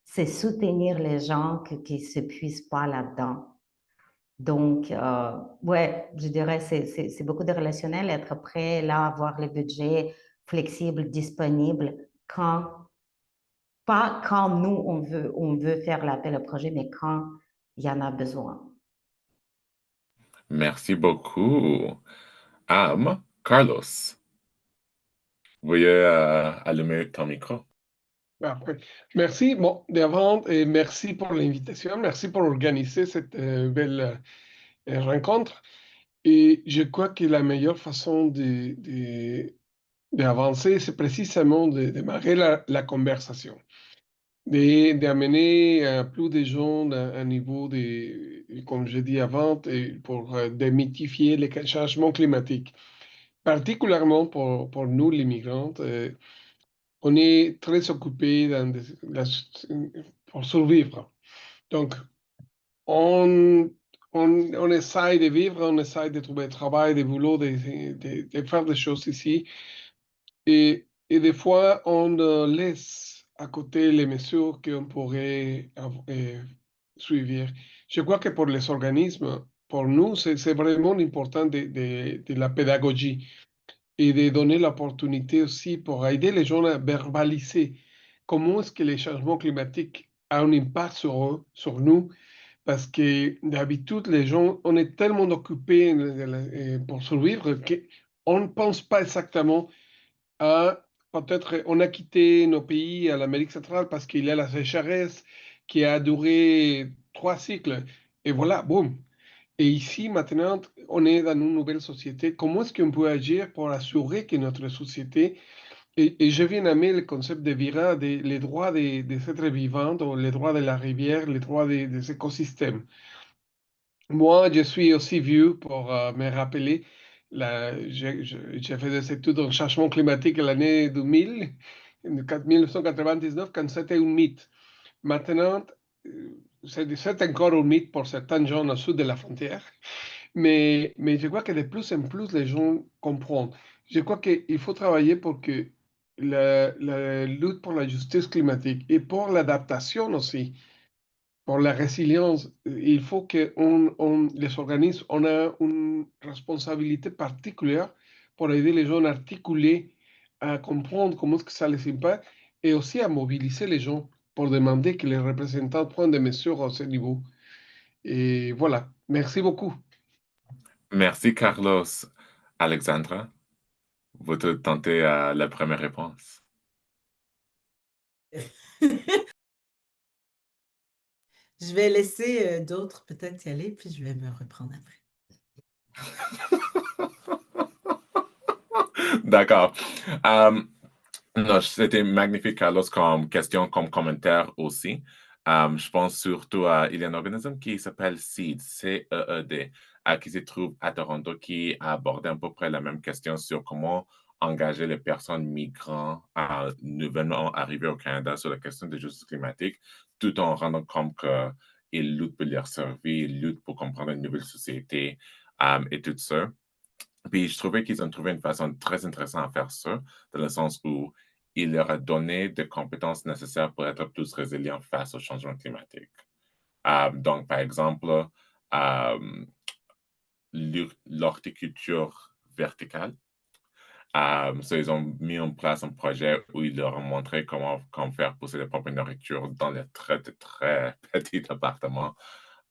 C'est soutenir les gens qui ne s'épuisent pas là-dedans. Donc, ouais, je dirais c'est beaucoup de relationnel, être prêt là, avoir les budgets flexibles, disponibles, pas quand nous, on veut faire l'appel au projet, mais quand il y en a besoin. Merci beaucoup. Carlos, veuillez allumer ton micro. Parfait. Merci. Bon, d'avant, merci pour l'invitation. Merci pour organiser cette belle rencontre. Et je crois que la meilleure façon d'avancer, c'est précisément de démarrer la conversation. d'amener plus de gens à un niveau, comme je dis avant, pour démythifier les changements climatiques. Particulièrement pour nous, les migrants, on est très occupés pour survivre. Donc, on, on essaye de vivre, on essaye de trouver travail, de boulot, de faire des choses ici. Et des fois, on laisse à côté les mesures qu'on pourrait suivre. Je crois que pour les organismes, pour nous, c'est vraiment important de la pédagogie et de donner l'opportunité aussi pour aider les gens à verbaliser comment est-ce que les changements climatiques ont un impact sur eux, sur nous, parce que d'habitude, les gens, on est tellement occupés pour survivre qu'on ne pense pas exactement à, peut-être, on a quitté nos pays à l'Amérique centrale parce qu'il y a la sécheresse qui a duré 3 cycles. Et voilà, boum. Et ici, maintenant, on est dans une nouvelle société. Comment est-ce qu'on peut agir pour assurer que notre société, et je viens aimer le concept de Vira, les droits des êtres vivants, les droits de la rivière, les droits des écosystèmes. Moi, je suis aussi vieux pour me rappeler, j'ai fait des études en changement climatique l'année 2000, en 1999, quand c'était un mythe. Maintenant, c'est encore un mythe pour certains gens au sud de la frontière, mais je crois que de plus en plus les gens comprennent. Je crois qu'il faut travailler pour que la lutte pour la justice climatique et pour l'adaptation aussi, pour la résilience, il faut que les organismes, on a une responsabilité particulière pour aider les gens à articuler, à comprendre comment est-ce que ça les impacte et aussi à mobiliser les gens pour demander que les représentants prennent des mesures à ce niveau. Et voilà, merci beaucoup. Merci, Carlos. Alexandra, vous te tentez la première réponse. Je vais laisser d'autres peut-être y aller, puis je vais me reprendre après. D'accord. Non, c'était magnifique, Carlos, comme question, comme commentaire aussi. Je pense surtout à, il y a un organisme qui s'appelle CEED, C-E-E-D, qui se trouve à Toronto, qui a abordé à peu près la même question sur comment engager les personnes migrantes nouvellement arrivées au Canada sur la question de justice climatique, tout en rendant compte qu'ils luttent pour leur survie, ils luttent pour comprendre une nouvelle société et tout ça. Puis je trouvais qu'ils ont trouvé une façon très intéressante à faire ça, dans le sens où il leur a donné des compétences nécessaires pour être plus résilients face au changement climatique. Donc, par exemple, l'horticulture verticale. Ils ont mis en place un projet où ils leur ont montré comment faire pousser leur propre nourriture dans les très, très petits appartements,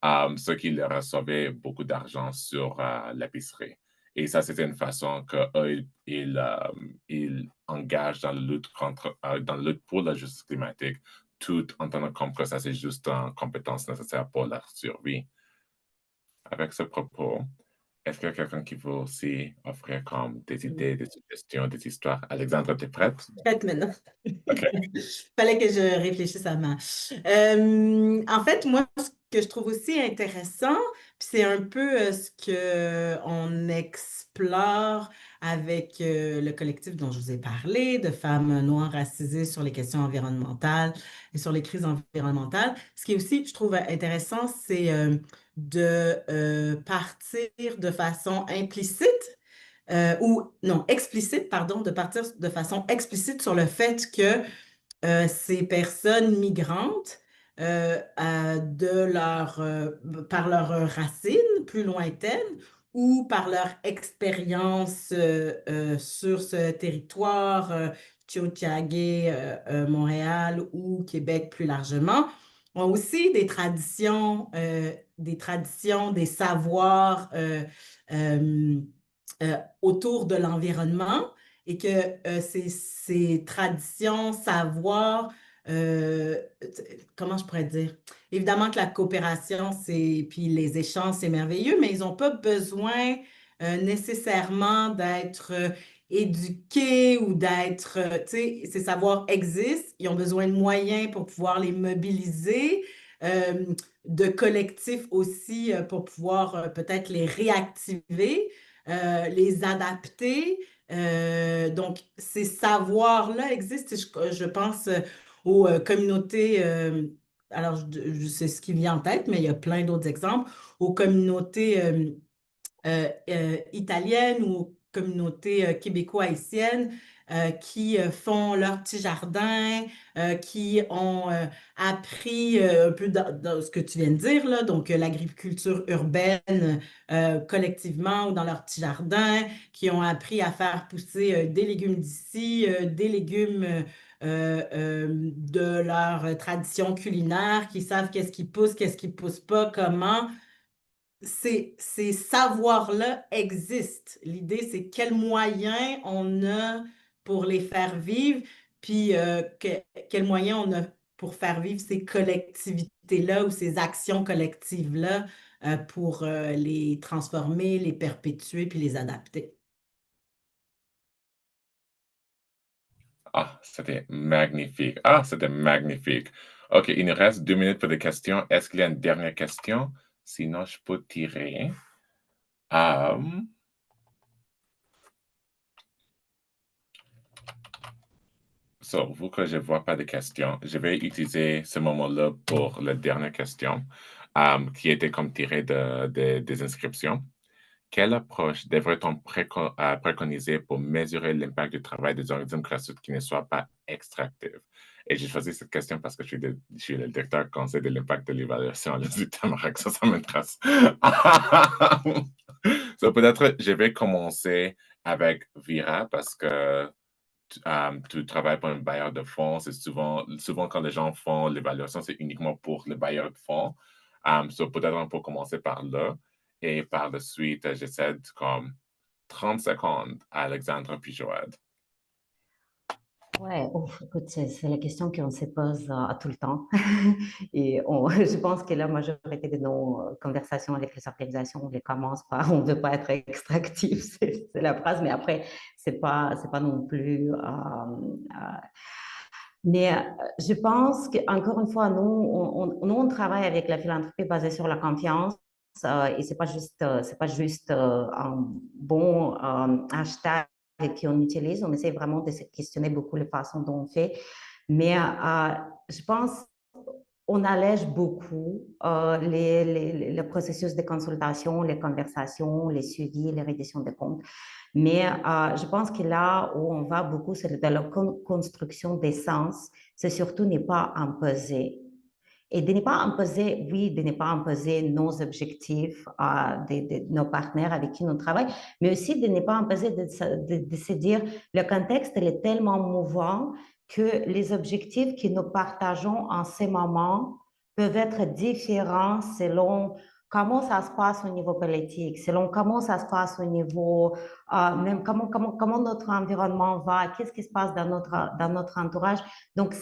ce qui leur a sauvé beaucoup d'argent sur l'épicerie. Et ça, c'était une façon qu'eux, ils engagent dans la lutte dans la lutte pour la justice climatique, tout en tenant compte que ça, c'est juste une compétence nécessaire pour leur survie. Avec ce propos, est-ce qu'il y a quelqu'un qui veut aussi offrir comme des idées, des suggestions, des histoires? Alexandra, tu es prête? Prête maintenant. OK. Fallait que je réfléchisse à ma. En fait, moi, ce que je trouve aussi intéressant, puis c'est un peu ce qu'on explore avec le collectif dont je vous ai parlé, de femmes noires racisées sur les questions environnementales et sur les crises environnementales. Ce qui est aussi, je trouve intéressant, c'est de partir de façon implicite ou non, explicite, pardon, de partir de façon explicite sur le fait que ces personnes migrantes, par leurs racines plus lointaines ou par leur expérience sur ce territoire, Tiohtià:ke, Montréal ou Québec plus largement, ont aussi des traditions, des savoirs autour de l'environnement et que ces traditions, savoirs, comment je pourrais dire? Évidemment que la coopération, puis les échanges, c'est merveilleux, mais ils n'ont pas besoin nécessairement d'être éduquer ou d'être, tu sais, ces savoirs existent, ils ont besoin de moyens pour pouvoir les mobiliser, de collectifs aussi pour pouvoir peut-être les réactiver, les adapter. Donc, ces savoirs-là existent. Je pense aux communautés, alors je sais ce qui vient en tête, mais il y a plein d'autres exemples, aux communautés italiennes ou aux communautés québéco-haïtiennes qui font leur petit jardin, qui ont appris un peu dans ce que tu viens de dire, là, donc l'agriculture urbaine collectivement ou dans leur petit jardin, qui ont appris à faire pousser des légumes d'ici, des légumes de leur tradition culinaire, qui savent qu'est-ce qui pousse pas, comment. Ces savoirs-là existent. L'idée, c'est quels moyens on a pour les faire vivre, puis quels moyens on a pour faire vivre ces collectivités-là ou ces actions collectives-là pour les transformer, les perpétuer, puis les adapter. Ah, c'était magnifique. Ah, c'était magnifique. OK, il nous reste 2 minutes pour des questions. Est-ce qu'il y a une dernière question? Sinon, je peux tirer. Vu que je ne vois pas de questions, je vais utiliser ce moment-là pour la dernière question, qui était comme tirée des inscriptions. Quelle approche devrait-on préconiser pour mesurer l'impact du travail des organismes grassroots qui ne soient pas extractifs? Et j'ai choisi cette question parce que je suis le directeur conseil de l'impact de l'évaluation à l'UQTR, ça m'intéresse. Peut-être je vais commencer avec Vira parce que tu travailles pour un bailleur de fonds. C'est souvent quand les gens font l'évaluation, c'est uniquement pour le bailleur de fonds. Peut-être on peut commencer par là. Et par la suite, j'essaie de comme 30 secondes à Alexandre puis Joël. Ouais, ouf, écoute, c'est la question qu'on se pose à tout le temps. Et je pense que la majorité de nos conversations avec les organisations, on les commence par on ne veut pas être extractif, c'est la phrase, mais après, c'est pas non plus. Mais je pense qu'encore une fois, nous, on travaille avec la philanthropie basée sur la confiance. Et c'est pas juste un bon hashtag qu'on utilise. On essaie vraiment de se questionner beaucoup les façons dont on fait. Mais je pense on allège beaucoup le processus de consultation, les conversations, les suivis, les redditions de comptes. Mais je pense que là où on va beaucoup, c'est dans la construction des sens, c'est surtout ne pas imposer. Et de ne pas imposer, oui, de ne pas imposer nos objectifs de nos partenaires avec qui on travaille, mais aussi de ne pas imposer, de se dire, le contexte il est tellement mouvant que les objectifs que nous partageons en ce moment peuvent être différents selon comment ça se passe au niveau politique, selon comment ça se passe au niveau, même comment notre environnement va, qu'est-ce qui se passe dans notre entourage. Donc,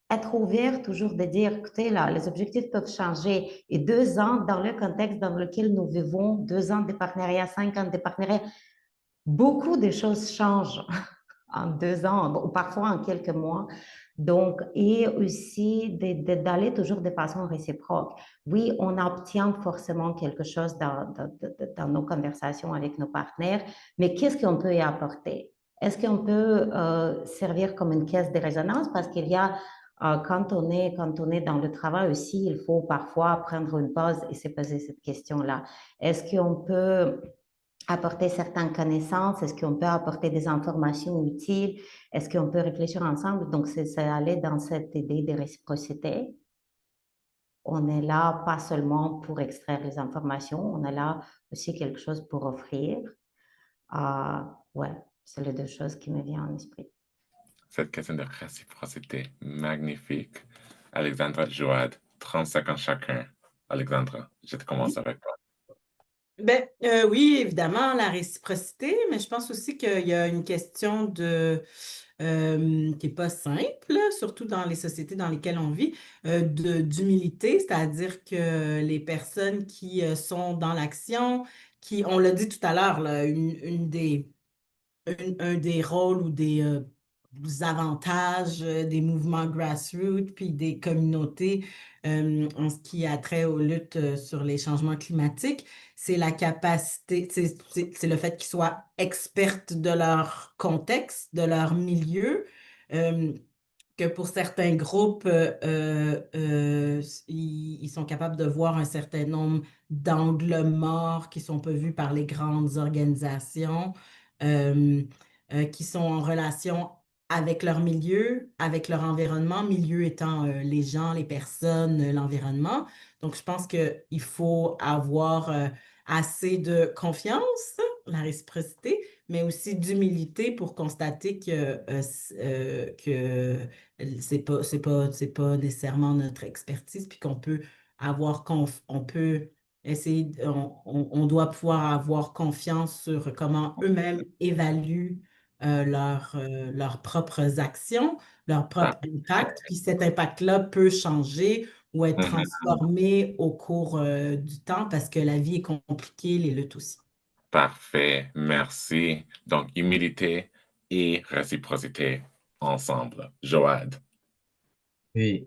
être ouvert, toujours de dire, écoutez, là, les objectifs peuvent changer. Et 2 ans, dans le contexte dans lequel nous vivons, 2 ans de partenariat, 5 ans de partenariat, beaucoup de choses changent en 2 ans, ou parfois en quelques mois. Donc, et aussi d'aller toujours de façon réciproque. Oui, on obtient forcément quelque chose dans nos conversations avec nos partenaires, mais qu'est-ce qu'on peut y apporter? Est-ce qu'on peut servir comme une caisse de résonance? Parce qu'il y a, quand on est dans le travail aussi, il faut parfois prendre une pause et se poser cette question-là. Est-ce qu'on peut apporter certaines connaissances? Est-ce qu'on peut apporter des informations utiles? Est-ce qu'on peut réfléchir ensemble? Donc, c'est aller dans cette idée de réciprocité. On est là pas seulement pour extraire les informations, on est là aussi quelque chose pour offrir. Ouais, c'est les 2 choses qui me viennent en esprit. Cette question de réciprocité, magnifique. Alexandra, Joël, 30 secondes chacun. Alexandra, je te commence avec toi. Ben, oui, évidemment, la réciprocité, mais je pense aussi qu'il y a une question qui n'est pas simple, surtout dans les sociétés dans lesquelles on vit, d'humilité, c'est-à-dire que les personnes qui sont dans l'action, on l'a dit tout à l'heure, une des un des rôles ou des avantages des mouvements grassroots puis des communautés en ce qui a trait aux luttes sur les changements climatiques, c'est la capacité, c'est le fait qu'ils soient expertes de leur contexte, de leur milieu. Que pour certains groupes, ils sont capables de voir un certain nombre d'angles morts qui sont pas vus par les grandes organisations, euh, qui sont en relation avec leur milieu, avec leur environnement, milieu étant les gens, les personnes, l'environnement. Donc, je pense qu'il faut avoir assez de confiance, la réciprocité, mais aussi d'humilité pour constater que c'est pas nécessairement notre expertise, puis qu'on peut on peut essayer, on doit pouvoir avoir confiance sur comment eux-mêmes évaluent leurs propres actions, leur propre impact, puis cet impact-là peut changer ou être transformé au cours du temps parce que la vie est compliquée, les luttes aussi. Parfait, merci. Donc, humilité et réciprocité ensemble. Joad. Oui,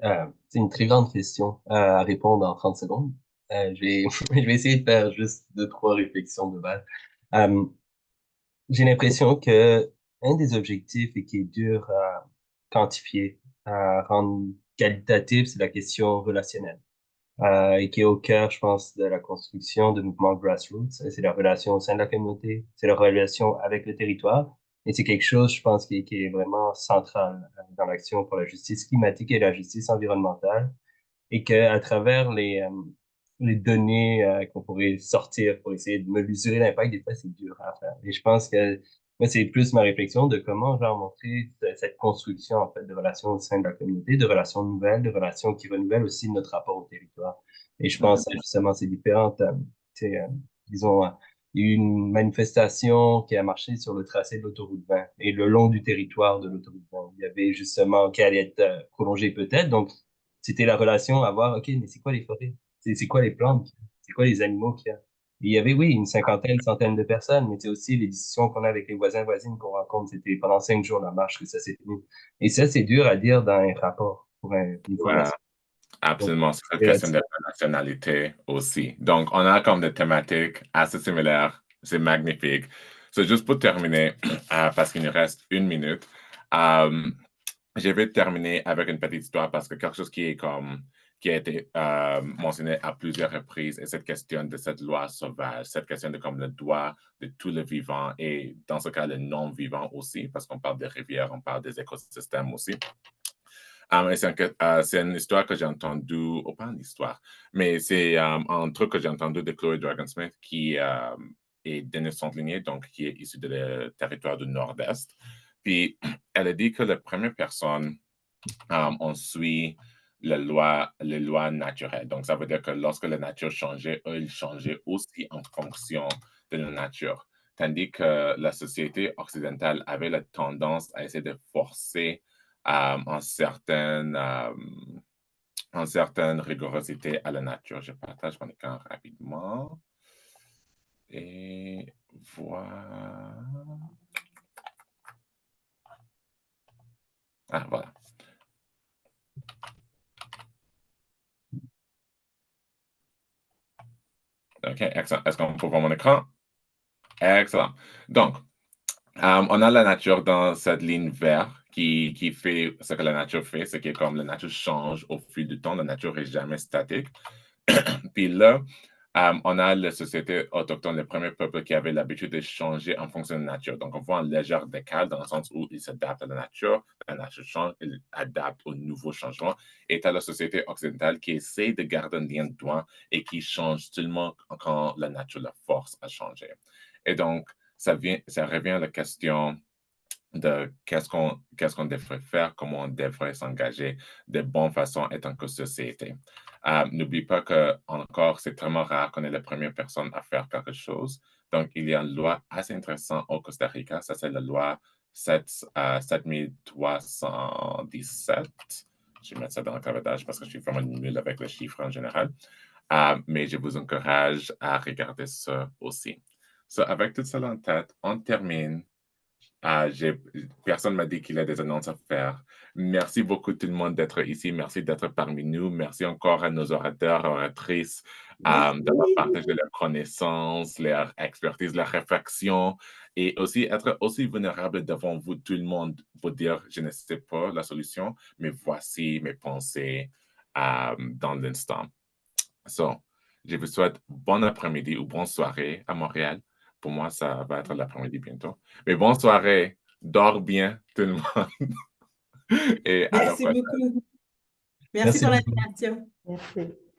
c'est une très grande question à répondre en 30 secondes. Je vais essayer de faire juste 2, 3 réflexions de base. Euh, j'ai l'impression que un des objectifs et qui est dur à quantifier, à rendre qualitatif, c'est la question relationnelle. Et qui est au cœur, je pense, de la construction de mouvements grassroots. C'est la relation au sein de la communauté, c'est la relation avec le territoire. Et c'est quelque chose, je pense, qui est vraiment central dans l'action pour la justice climatique et la justice environnementale. Et qu'à travers les données qu'on pourrait sortir pour essayer de mesurer l'impact, des fois, c'est dur à faire. Et je pense que moi, c'est plus ma réflexion de comment, genre, montrer cette construction, en fait, de relations au sein de la communauté, de relations nouvelles, de relations qui renouvellent aussi notre rapport au territoire. Et je pense, justement, c'est différentes, tu sais, disons, il y a eu une manifestation qui a marché sur le tracé de l'autoroute 20 et le long du territoire de l'autoroute 20. Il y avait justement qui allait être prolongé peut-être. Donc, c'était la relation à voir, OK, mais c'est quoi les forêts? C'est quoi les plantes? C'est quoi les animaux qu'il y a? Et il y avait, oui, une cinquantaine, une centaine de personnes, mais c'est aussi les discussions qu'on a avec les voisins, voisines qu'on rencontre. C'était pendant 5 jours la marche que ça s'est tenu. Et ça, c'est dur à dire dans un rapport pour une formation. Absolument, c'est une Et question de nationalité aussi. Donc, on a comme des thématiques assez similaires. C'est magnifique. C'est juste pour terminer, parce qu'il nous reste 1 minute, je vais terminer avec une petite histoire parce que quelque chose qui a été mentionné à plusieurs reprises est cette question de cette loi sauvage, cette question de comme le droit de tout le vivant et dans ce cas, le non-vivant aussi, parce qu'on parle des rivières, on parle des écosystèmes aussi. C'est une histoire que j'ai entendue, ou pas une histoire, mais c'est un truc que j'ai entendu de Chloé Dragonsmith qui est Denis Sandlinier, donc qui est issu du territoire du Nord-Est. Puis, elle a dit que la première personne, on suit les lois naturelles. Donc, ça veut dire que lorsque la nature changeait, eux, ils changeaient aussi en fonction de la nature. Tandis que la société occidentale avait la tendance à essayer de forcer en certaine rigorosité à la nature. Je partage mon écran rapidement. Et voilà. Ah, voilà. OK, excellent. Est-ce qu'on peut voir mon écran? Excellent. Donc, on a la nature dans cette ligne verte qui fait ce que la nature fait, c'est que comme la nature change au fil du temps, la nature n'est jamais statique. Puis là, on a les sociétés autochtones, les premiers peuples qui avaient l'habitude de changer en fonction de la nature. Donc, on voit un léger décalage dans le sens où ils s'adaptent à la nature change, ils adaptent aux nouveaux changements. Et tu as la société occidentale qui essaie de garder un lien de droit et qui change seulement quand la nature la force à changer. Et donc, ça revient à la question de qu'est-ce qu'on devrait faire, comment on devrait s'engager de bonne façon en tant que société. N'oublie pas que encore, c'est vraiment rare qu'on ait la première personne à faire quelque chose. Donc, il y a une loi assez intéressante au Costa Rica, ça c'est la loi 7317. Je vais mettre ça dans le clavardage parce que je suis vraiment nul avec les chiffres en général. Mais je vous encourage à regarder ça aussi. So, avec tout ça en tête, on termine Personne m'a dit qu'il a des annonces à faire. Merci beaucoup tout le monde d'être ici. Merci d'être parmi nous. Merci encore à nos orateurs, oratrices, d'avoir Merci. partagé leurs connaissances, leur expertise, leurs réflexions et aussi être aussi vulnérable devant vous, tout le monde, pour dire je ne sais pas la solution, mais voici mes pensées dans l'instant. So, je vous souhaite bon après-midi ou bonne soirée à Montréal. Pour moi, ça va être l'après-midi bientôt. Mais bonne soirée, dors bien tout le monde. Et à la Merci prochaine. beaucoup. Merci Merci pour beaucoup. l'invitation. Merci.